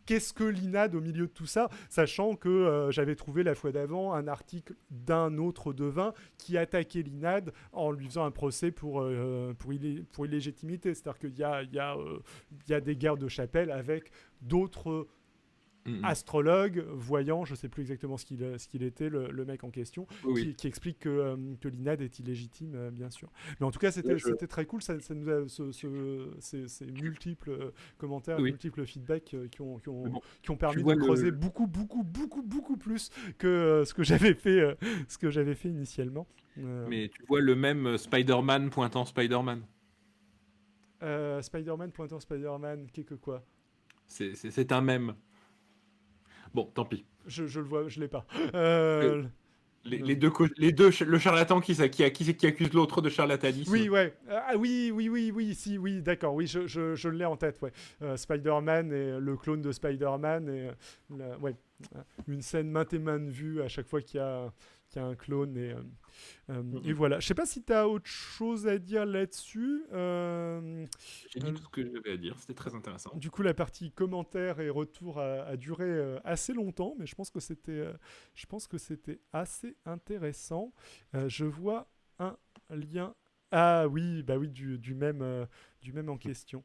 qu'est-ce que l'INAD au milieu de tout ça, sachant que j'avais trouvé la fois d'avant un article d'un autre devin qui attaquait l'INAD en lui faisant un procès pour illégitimité. C'est-à-dire qu'il y a des guerres de chapelle avec d'autres astrologue, voyant, je ne sais plus exactement ce qu'il était, le mec en question, oui. qui explique que l'INAD est illégitime, bien sûr. Mais en tout cas, c'était très cool. Ça nous a ces multiples commentaires, multiples feedbacks qui ont permis de creuser beaucoup plus que ce que j'avais fait initialement. Mais tu vois le même Spider-Man pointant Spider-Man. Spider-Man pointant Spider-Man, qu'est-ce que quoi ? C'est un mème. Bon, tant pis. Je le vois, je l'ai pas. Les deux, le charlatan qui accuse l'autre de charlatanisme. Oui, ouais. Oui, d'accord. Oui, je l'ai en tête, ouais. Spider-Man et le clone de Spider-Man et ouais, une scène maintes et maintes vues à chaque fois qu'il y a un clone et voilà. Je sais pas si tu as autre chose à dire là-dessus. J'ai dit tout ce que j'avais à dire, c'était très intéressant. Du coup, la partie commentaires et retours a duré assez longtemps, mais je pense que c'était assez intéressant. Je vois un lien. Ah oui, du même en question.